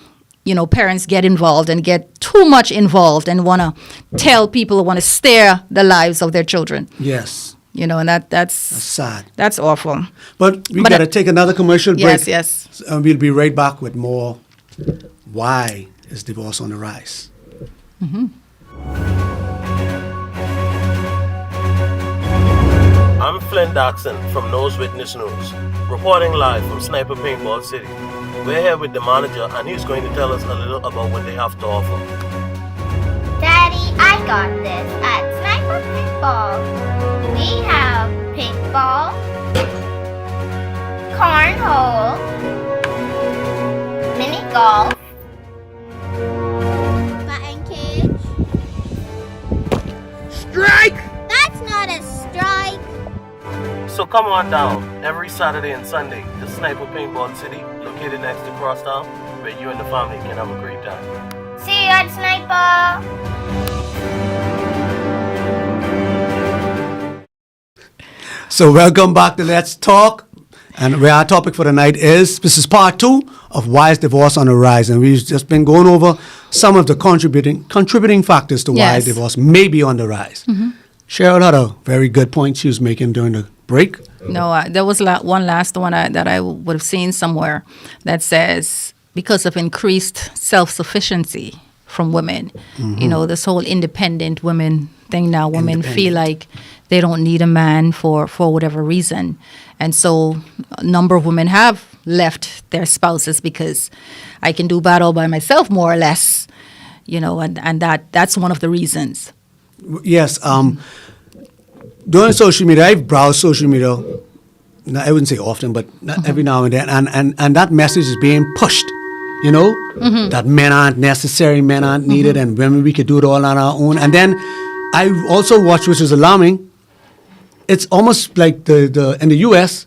parents get involved and get too much involved and want to tell people, want to steer the lives of their children. Yes, And that's sad. that's awful. But we But, got to take another commercial break. Yes. And we'll be right back with more. Why is divorce on the rise? I'm Flynn Doxson from Nose Witness News, reporting live from Sniper Paintball City. We're here with the manager and he's going to tell us a little about what they have to offer. Daddy, I got this at Sniper Paintball. We have paintball, cornhole, mini golf, batting cage. Strike! That's not a strike. So come on down every Saturday and Sunday to Sniper Paintball City, located next to Crosstown, where you and the family can have a great time. See you at Sniper. So welcome back to Let's Talk. And where our topic for the night this is part 2 of Why is Divorce on the Rise. And we've just been going over some of the contributing factors to why Yes. divorce may be on the rise. Cheryl had a very good point she was making during the break. No, there was one last one that I would have seen somewhere that says because of increased self-sufficiency from women, this whole independent women thing now, women feel like they don't need a man for whatever reason. And so a number of women have left their spouses because I can do battle by myself more or less, and that's one of the reasons. Yes. During social media, I've browsed social media, I wouldn't say often, but every now and then. And that message is being pushed, that men aren't necessary, men aren't needed, and women, we could do it all on our own. And then I also watched, which is alarming, it's almost like in the U.S.,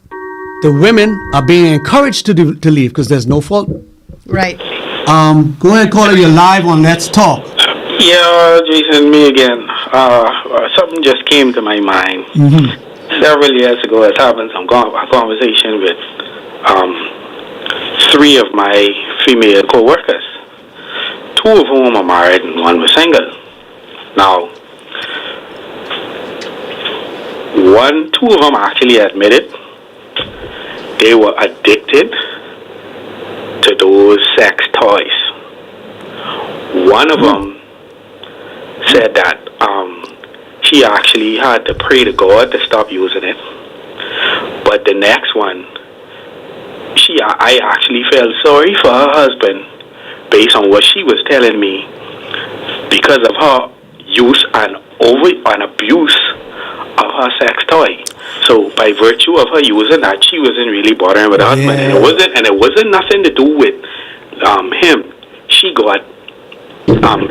the women are being encouraged to leave because there's no fault. Right. Go ahead, caller, you're live on Let's Talk. Yeah, Jason, me again. Something just came to my mind. Several years ago, I was having a conversation with 3 of my female co-workers. 2 of whom are married and 1 was single. Now, 2 of them actually admitted they were addicted to those sex toys. One of them said that she actually had to pray to God to stop using it. But the next one, I actually felt sorry for her husband based on what she was telling me because of her use and abuse of her sex toy. So by virtue of her using that, she wasn't really bothering with her husband, and it wasn't nothing to do with him. She got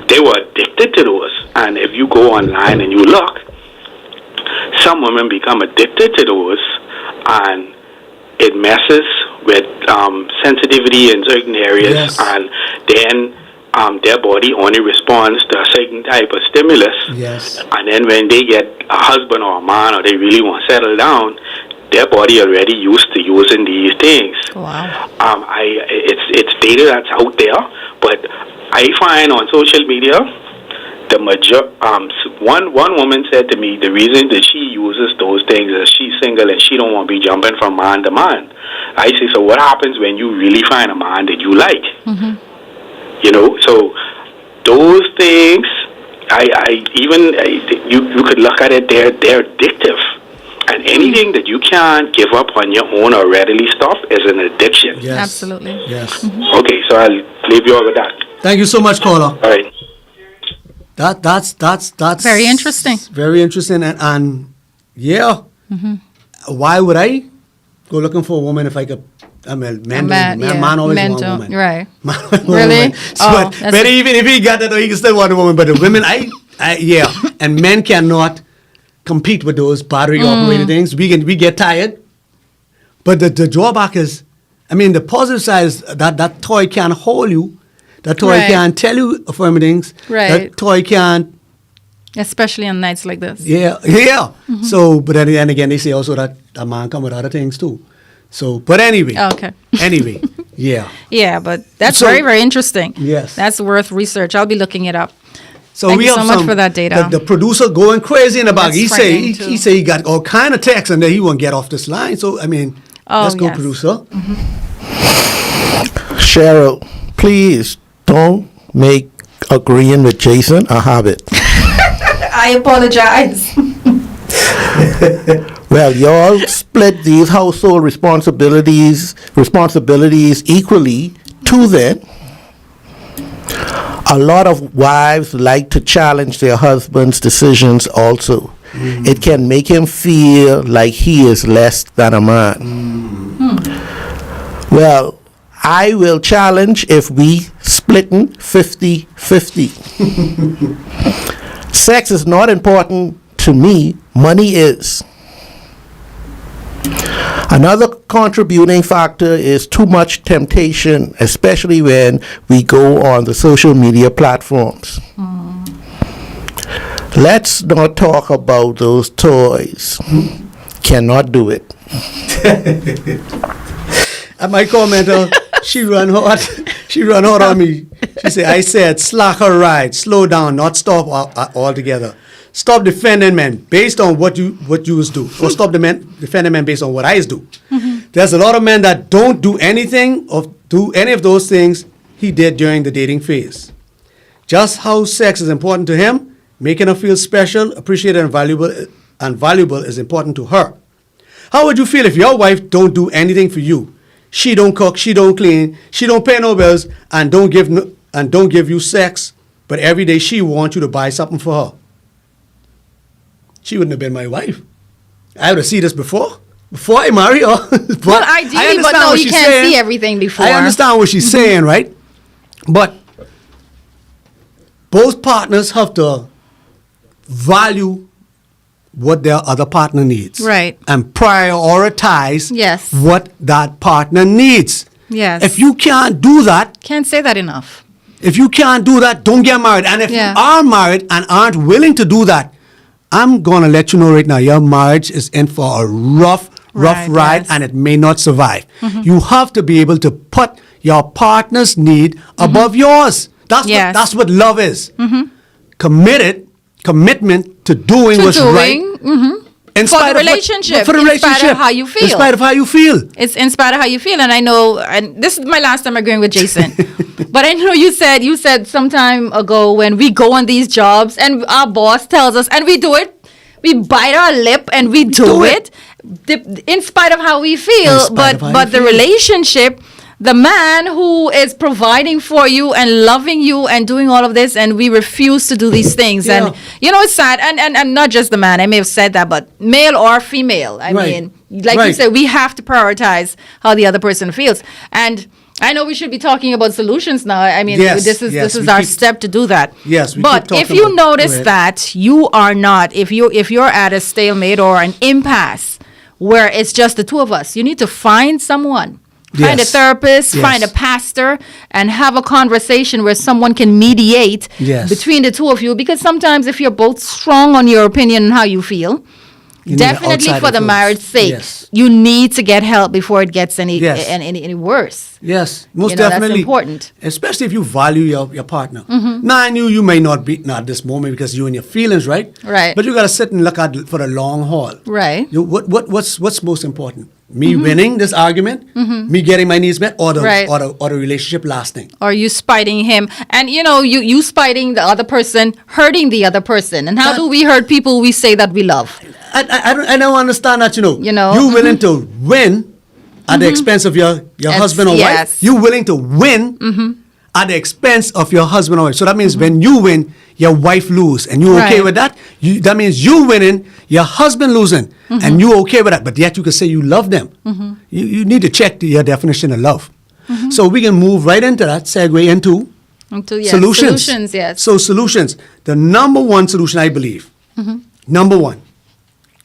they were addicted to those, and if you go online and you look, some women become addicted to those, and it messes with sensitivity in certain areas, and then their body only responds to a certain type of stimulus. Yes. And then when they get a husband or a man, or they really want to settle down, their body already used to using these things. Wow. It's data that's out there, But I find on social media, one woman said to me the reason that she uses those things is she's single and she don't want to be jumping from man to man. I say, so what happens when you really find a man that you like? You know, so those things, you could look at it, they're addictive. And anything that you can't give up on your own or readily stop is an addiction. Yes. Absolutely. Yes. Okay, so I'll leave you all with that. Thank you so much, caller. All right. That's very interesting. Very interesting, and yeah. Why would I go looking for a woman if I could? I mean, man always want a woman. Right. Man always want a Really? woman. So, but even if he got that, he can still want a woman. But the women, yeah, and men cannot compete with those battery operated things. We get tired. But the drawback is, I mean, the positive side is that toy can hold you. That toy can tell you affirmative things. Right. That toy can. Especially on nights like this. Yeah. So, but then again, they say also that a man come with other things too. So, but anyway. Okay. Anyway, yeah. Yeah, but that's So- very, very interesting. Yes. That's worth research. I'll be looking it up. So Thank we you have so much for that data. The producer going crazy in the back. That's He say frightening, too. he say he got all kind of texts and then he won't get off this line. So I mean, let's go, yes. producer. Cheryl, please don't make agreeing with Jason a habit. I apologize. Well, y'all split these household responsibilities equally to them. A lot of wives like to challenge their husband's decisions also. It can make him feel like he is less than a man. Well, I will challenge if we splitting 50-50. Sex is not important to me, money is. Another contributing factor is too much temptation, especially when we go on the social media platforms. Let's not talk about those toys. Cannot do it. And my commenter, she run hard. She run hard on me. She said, I said, slack her ride, slow down, not stop altogether. Stop defending men based on what you do. Or stop defending men based on what I do. There's a lot of men that don't do anything or do any of those things he did during the dating phase. Just how sex is important to him, making her feel special, appreciated, and valuable is important to her. How would you feel if your wife don't do anything for you? She don't cook, she don't clean, she don't pay no bills, and don't give you sex, but every day she wants you to buy something for her. She wouldn't have been my wife. I would have seen this before I marry her. But Well, ideally, but no, you can't see everything before. I understand what she's saying, right? But both partners have to value what their other partner needs. Right. And prioritize Yes. what that partner needs. Yes. If you can't do that, Can't say that enough. don't get married. And if Yeah. you are married and aren't willing to do that, I'm going to let you know right now, your marriage is in for a rough Right, ride, yes. and it may not survive. You have to be able to put your partner's need above yours. Yes. That's what love is. Commitment to doing what's right. In For spite the of relationship, for the in spite of relationship, how you feel. In spite of how you feel. It's in spite of how you feel, and I know, and this is my last time agreeing with Jason. But I know you said some time ago when we go on these jobs and our boss tells us, and we do it, we bite our lip and we do it, in spite of how we feel. But the relationship, the man who is providing for you and loving you and doing all of this, and we refuse to do these things. Yeah. And it's sad, and not just the man, I may have said that, but male or female. I Right. mean, like you said, we have to prioritize how the other person feels. And I know we should be talking about solutions now. I mean, Yes, this is we our keep- step to do that. Yes, we but keep if talking you about- notice go ahead. that you are not, if you're at a stalemate or an impasse where it's just the two of us, you need to find someone. Find a Yes. therapist, Yes. find a pastor, and have a conversation where someone can mediate Yes. between the two of you. Because sometimes if you're both strong on your opinion and how you feel, You need Definitely outside for the influence. marriage sake, Yes. you need to get help before it gets any Yes. any worse. Yes, most You know, that's definitely. important. Especially if you value your partner. Now, I knew you may not be, not this moment because you in your feelings, right? Right. But you got to sit and look at for the long haul. Right. What's most important? Me winning this argument, me getting my needs met, or the, Right. or the relationship lasting? Or you spiting him, and you spiting the other person, hurting the other person. And how do we hurt people we say that we love? I don't understand that, You know, You're willing to win at the expense of your husband or yes. wife. You're willing to win at the expense of your husband or wife. So that means when you win, your wife lose. And you okay Right. with that? That means you winning, your husband losing. And you okay with that. But yet you can say you love them. You need to check your definition of love. So we can move right into that, segue into Yes, solutions. Solutions, yes. So solutions. The number one solution, I believe, number one,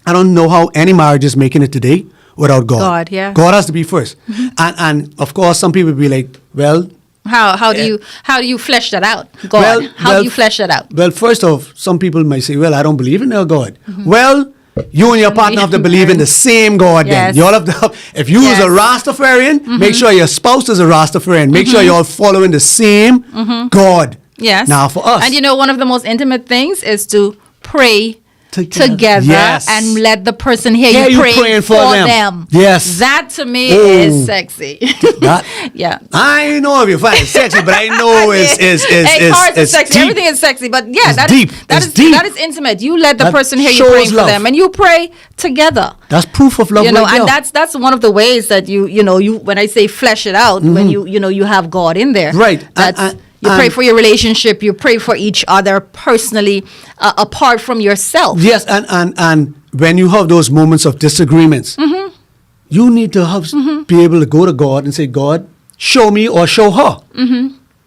I don't know how any marriage is making it today without God. God, yeah. God has to be 1st. And of course, some people be like, well, How do you flesh that out? God, how do you flesh that out? Well, first off, some people might say, well, I don't believe in a God. Well, you and your partner have to believe in the same God Yes. then. You all have to, if you is a Yes. Rastafarian, make sure your spouse is a Rastafarian. Make sure you're all following the same God. Yes. Now for us. And one of the most intimate things is to pray together Yes. and let the person hear Hear you you praying praying for for them. them. Yes. That to me Oh. is sexy. That- Yeah. I know if you find it sexy, but I know Hey, cars are it's sexy. deep. Everything is sexy, but yeah, It's that is deep. that It's is deep. that is intimate. You let the That person hear you shows praying for love. them, and you pray together. That's proof of love, You know, right and there. that's one of the ways that you when I say flesh it out, when you have God in there, Right. That's you pray for your relationship. You pray for each other personally, apart from yourself. Yes, and when you have those moments of disagreements, you need to have be able to go to God and say, God, show me or show her.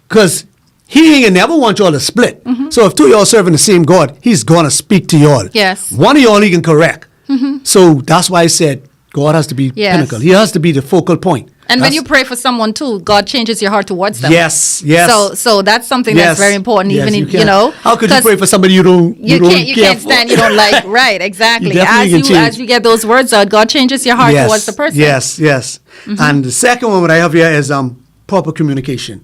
Because he ain't never want y'all to split. So if two of y'all serving the same God, he's going to speak to y'all. Yes. One of y'all he can correct. So that's why I said God has to be Yes. pinnacle. He has to be the focal point. And when That's- you pray for someone too, God changes your heart towards them. Yes, yes. So that's something Yes, that's very important. yes, Even you in, can. How could you 'cause pray for somebody you don't you don't can't care for? stand, you don't like. Right, exactly. definitely can change. As you get those words out, God changes your heart towards the person. Yes. And the second one that I have here is proper communication.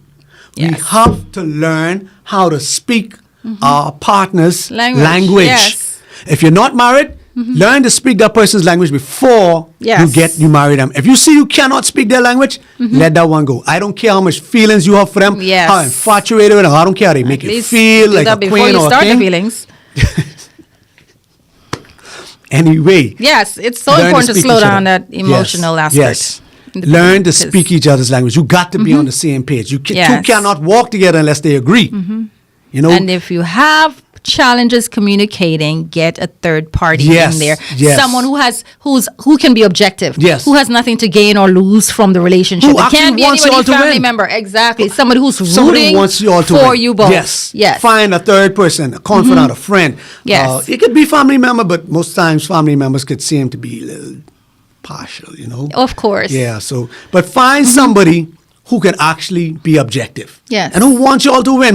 We Yes. have to learn how to speak our partner's Language, yes. If you're not married, learn to speak that person's language before Yes. you marry them. If you see you cannot speak their language, let that one go. I don't care how much feelings you have for them, Yes. how infatuated with them. I don't care how they make At you least feel do like that a before queen you or a start the king. feelings. Anyway, Yes, it's so learn to important to speak slow each down other. that emotional Yes, aspect. Yes. in the Learn to beginning, 'cause- speak each other's language. You got to be on the same page. Two Yes. cannot walk together unless they agree. You know? And if you have challenges communicating, get a third party Yes, in there. yes. Someone who can be objective. Yes. Who has nothing to gain or lose from the relationship. Who It actually can't be wants you all anybody to family win. member. Exactly. Somebody who's Somebody rooting who wants you all to for win. you both. Yes. Yes. Find a third person, a confidant, a friend. Yes. It could be family member, but most times family members could seem to be a little partial, Of course. Yeah, but find somebody who can actually be objective. Yes. And who wants you all to win,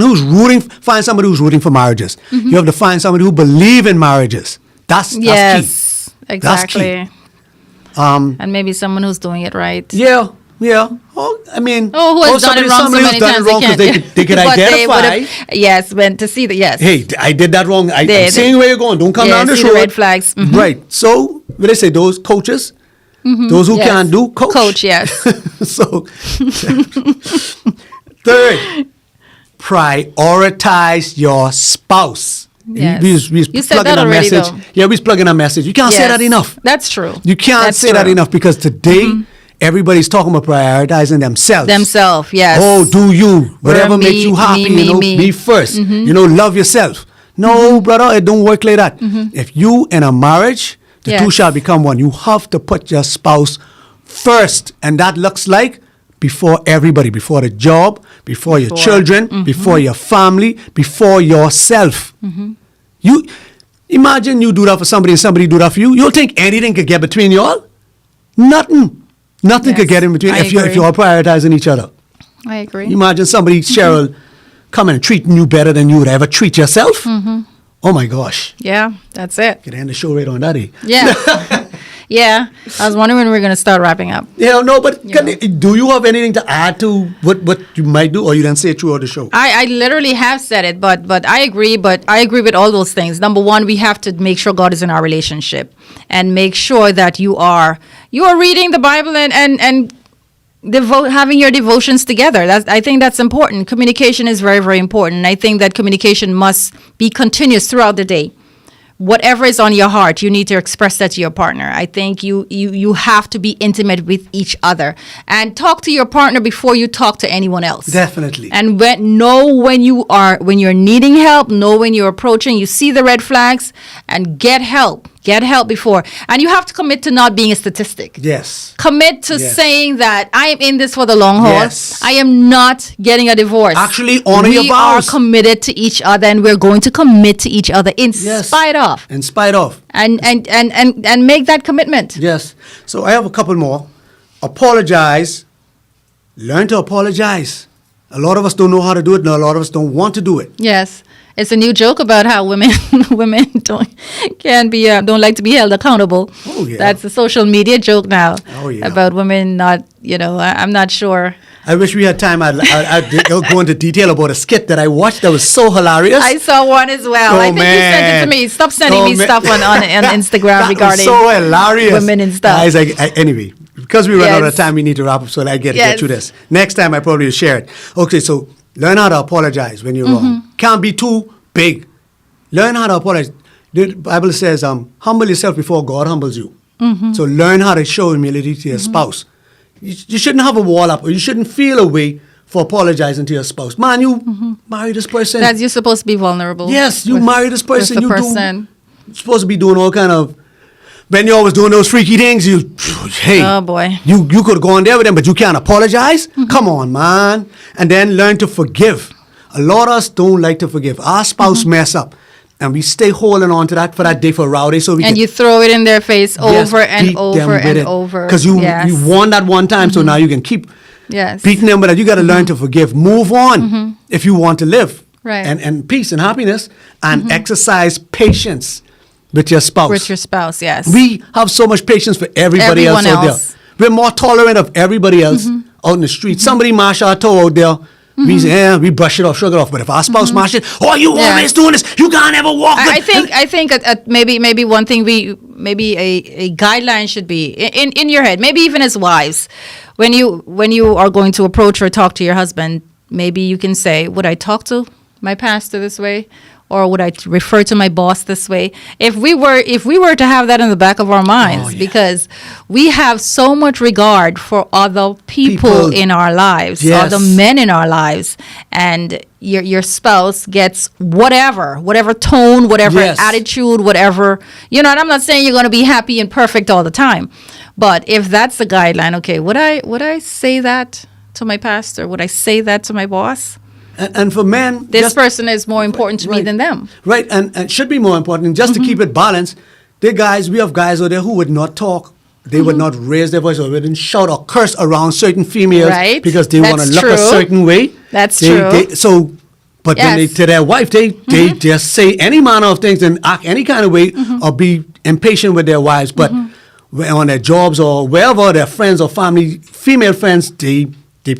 find somebody who's rooting for marriages. You have to find somebody who believe in marriages. That's key. Yes. That's Exactly. key. And maybe someone who's doing it right. Yeah. Oh, I mean, Who has done it wrong so somebody many who's done times it wrong 'cause they could But they identify. would've- yes, when to see the yes. Hey, I did that wrong. I'm They- seeing where you're going. Don't come Yeah, down the see the road. red flags. Mhm. Right. So, what they say, those coaches, those who Yes. can't do, coach. Coach, yes. So, third, prioritize your spouse. Yes. We was You said plugging that a already, message. though. Yeah, we was plugging a message. You can't say Yes. that enough. That's true. You can't That's say that true. enough because today, everybody's talking about prioritizing themselves. Themselves, yes. Oh, do you. Whatever me, makes you happy, me, you know, me. be 1st. You know, love yourself. No, brother, it don't work like that. If you in a marriage, the two Yes. shall become one. You have to put your spouse first. And that looks like before everybody, before the job, before your children, before your family, before yourself. You imagine you do that for somebody and somebody do that for you. You don't think anything could get between y'all? Nothing. Nothing could Yes, get in between I if you're agree. prioritizing each other. I agree. Imagine somebody, Cheryl, coming and treating you better than you would ever treat yourself. Oh my gosh. Yeah, that's it. Could end the show right on that, eh? Yeah. Yeah. I was wondering when we were going to start wrapping up. Yeah, no, but know. do you have anything to add to what you might do, or you didn't say it throughout the show? I literally have said it, but I agree. But I agree with all those things. Number one, we have to make sure God is in our relationship, and make sure that you are reading the Bible and having your devotions together. I think that's important. Communication is very, very important. I think that communication must be continuous throughout the day. Whatever is on your heart, you need to express that to your partner. I think you have to be intimate with each other and talk to your partner before you talk to anyone else. Definitely. And when you're needing help, know when you're approaching, you see the red flags, and get help. Get help before. And you have to commit to not being a statistic. Yes. Commit to Yes. saying that I am in this for the long haul. Yes. I am not getting a divorce. Actually, honor your We vows. are committed to each other, and we're going to commit to each other in Yes. spite of. In spite of. And make that commitment. Yes. So I have a couple more. Apologize. Learn to apologize. A lot of us don't know how to do it, and a lot of us don't want to do it. Yes. It's a new joke about how women don't like to be held accountable. Oh, yeah. That's a social media joke now. Oh, yeah. About women not, I'm not sure. I wish we had time. I'd go into detail about a skit that I watched that was so hilarious. I saw one as well. Oh, I think you sent it to man. me. Stop sending Oh, me man. stuff on Instagram That regarding was so hilarious. women and stuff. Guys, anyway, because we run out of Yes. time, we need to wrap up, so I get Yes. through this. Next time, I probably will share it. Okay, so learn how to apologize when you're Mm-hmm. wrong. Can't be too big. Learn how to apologize. The Bible says, humble yourself before God humbles you. Mm-hmm. So learn how to show humility to your spouse. You shouldn't have a wall up, or you shouldn't feel a way for apologizing to your spouse. Man, you marry this person. That you're supposed to be vulnerable. Yes, you with- marry this person. with the You person. you're supposed to be doing all kind of. When you're always doing those freaky things, hey, Oh, boy. you could have gone there with them, but you can't apologize. Mm-hmm. Come on, man. And then learn to forgive. A lot of us don't like to forgive. Our spouse mess up, and we stay holding on to that for that day for rowdy, so we And can. you throw it in their face over and over and over. Because you won that one time, so now you can keep Yes. beating them, but you got to learn to forgive. Move on if you want to live. Right. And peace and happiness, and exercise patience with your spouse. With your spouse, yes. We have so much patience for everybody Everyone else out else. there. We're more tolerant of everybody else out in the street. Somebody mash our toe out there. We say, we brush it off, shrug it off. But if our spouse mash it, you Yeah. always doing this. You can't ever walk. I think maybe one thing maybe a guideline should be in your head, maybe even as wives, when you are going to approach or talk to your husband, maybe you can say, would I talk to my pastor this way? Or would I refer to my boss this way? If we were to have that in the back of our minds, because we have so much regard for other people in our lives, Yes. other men in our lives, and your spouse gets whatever tone, whatever Yes. attitude, whatever, and I'm not saying you're going to be happy and perfect all the time, but if that's the guideline, okay, would I say that to my pastor? Would I say that to my boss? And for men, This person is more important to me right. than them. Right, and should be more important. And just to keep it balanced, we have guys out there who would not talk. They would not raise their voice or wouldn't shout or curse around certain females Right. because they want to That's look a true. certain way. That's true. But when they Yes. to their wife, they just say any manner of things and act any kind of way or be impatient with their wives. But when on their jobs or wherever, their friends or family, female friends, they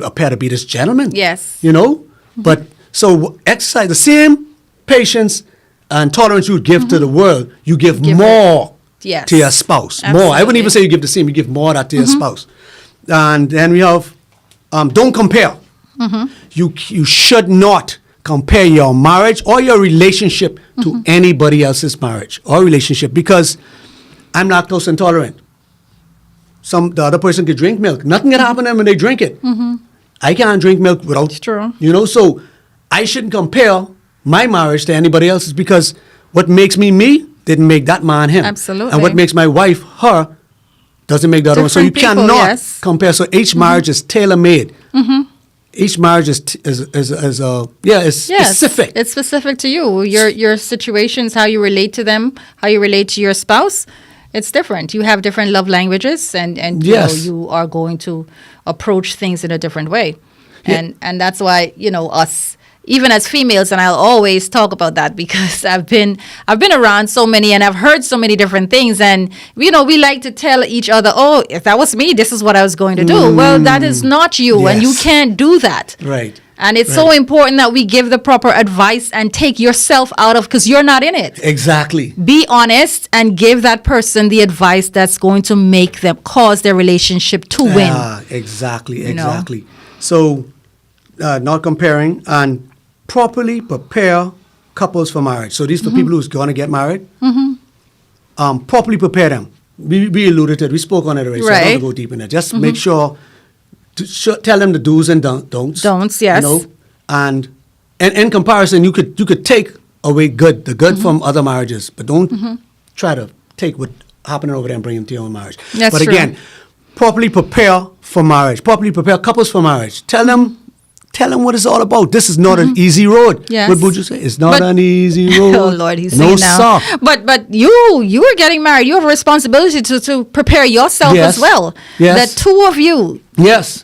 appear to be this gentleman. Yes. But so exercise the same patience and tolerance you would give to the world, you give more Yes. to your spouse. More. I wouldn't even say you give the same, you give more of that to your spouse. And then we have don't compare. You should not compare your marriage or your relationship to anybody else's marriage or relationship, because I'm lactose intolerant. The other person could drink milk. Nothing can happen to them when they drink it. I can't drink milk without. It's true. So I shouldn't compare my marriage to anybody else's, because what makes me didn't make that man him. Absolutely. And what makes my wife her doesn't make the other one. So you Different people, cannot yes. compare. So each marriage is tailor made. Each marriage is specific. It's specific to you. Your situations, how you relate to them, how you relate to your spouse. It's different. You have different love languages, and Yes. you are going to approach things in a different way, Yeah. and that's why us even as females, and I'll always talk about that because I've been around so many and I've heard so many different things, and we like to tell each other, oh, if that was me, this is what I was going to do. Well, that is not you, and you Yes. can't do that. Right. And it's so important that we give the proper advice and take yourself out of, because you're not in it. Exactly. Be honest and give that person the advice that's going to make them cause their relationship to win. Exactly. You know? Exactly. So, not comparing and properly prepare couples for marriage. So these for people who's going to get married. Properly prepare them. We alluded to it. We spoke on it already. So I don't Right. have to go deep in it. Just make sure to tell them the do's and don'ts. Don'ts, yes. And in comparison, you could take away the good from other marriages, but don't try to take what happening over there and bring it to your own marriage. That's but true. again, properly prepare for marriage. Properly prepare couples for marriage. Tell them what it's all about. This is not an easy road. Yes. What would you say? It's not But- an easy road. Oh Lord, he's no saying now. sir. But you are getting married. You have a responsibility to prepare yourself Yes. as well. Yes. The two of you Yes.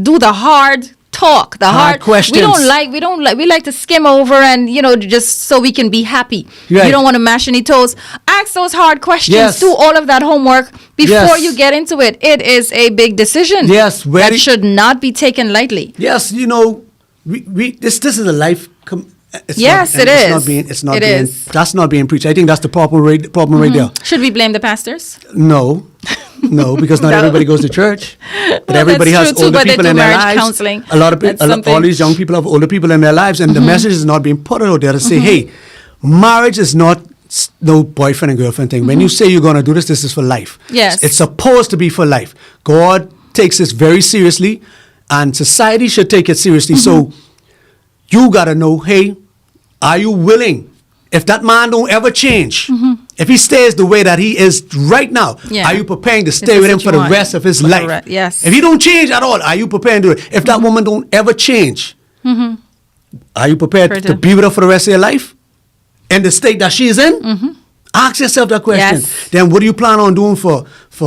do the hard talk, the Hard questions. We like to skim over and just so we can be happy. Right. You don't want to mash any toes. Ask those hard questions. Yes. Do all of that homework before Yes. you get into it. It is a big decision. Yes, very- that should not be taken lightly. Yes, this is a life. Yes, it is. It's not It being. is. That's not being preached. I think that's the problem right there. Should we blame the pastors? No, because not No. everybody goes to church. But Well, everybody that's has true too, older but they people do in their marriage lives. counseling. A lot of That's all something. these young people have older people in their lives, and the message is not being put out there to say, "Hey, marriage is not no boyfriend and girlfriend thing. When you say you're going to do this, this is for life. Yes. It's supposed to be for life. God takes this very seriously, and society should take it seriously. So you got to know, hey, are you willing? If that man don't ever change, if he stays the way that he is right now, Yeah. are you preparing to This stay is with him what for you the want. rest of his For the life? yes. If he don't change at all, are you prepared to do it? If that woman don't ever change, are you prepared Prepared to to- be with her for the rest of your life? In the state that she's in? Ask yourself that question. Yes. Then what do you plan on doing for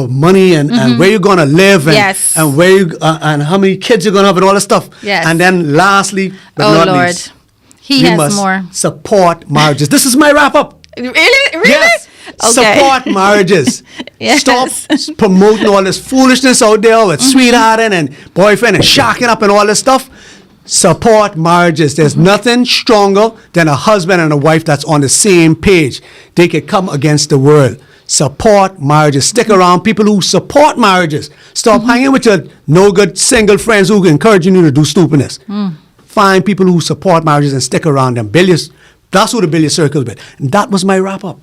money and where you're going to live and, Yes. and where you, and how many kids you're going to have and all that stuff? Yes. And then lastly, but Oh not Lord, least, he we has must more. support marriages. This is my wrap up. Really? Yes. Okay. Support marriages. Yes. Stop promoting all this foolishness out there with sweethearting and boyfriend and shacking up and all this stuff. Support marriages. There's nothing stronger than a husband and a wife that's on the same page. They can come against the world. Support marriages. Stick around people who support marriages. Stop hanging with your no good single friends who encouraging you to do stupidness. Find people who support marriages and stick around them. That's who to build your circles with. And that was my wrap up.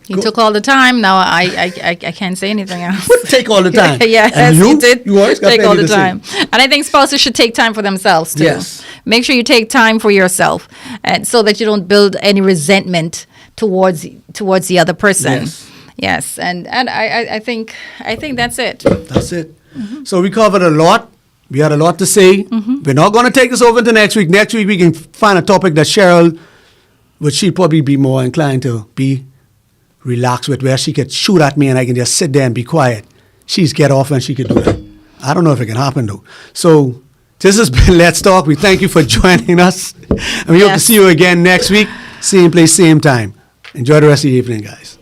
He took all the time. Now I can't say anything else. Take all the time. Yes, And he did. You always got take all plenty the to say. time. And I think spouses should take time for themselves too. Yes. Make sure you take time for yourself, and so that you don't build any resentment towards the other person. Yes. Yes. And I think that's it. That's it. So we covered a lot. We had a lot to say. We're not going to take this over into next week. Next week we can find a topic that Cheryl would she probably be more inclined to be relaxed with, where she could shoot at me and I can just sit there and be quiet. She's get off and she could do that. I don't know if it can happen though. So this has been Let's Talk. We thank you for joining us. And we hope to Yes. see you again next week. Same place, same time. Enjoy the rest of the evening, guys.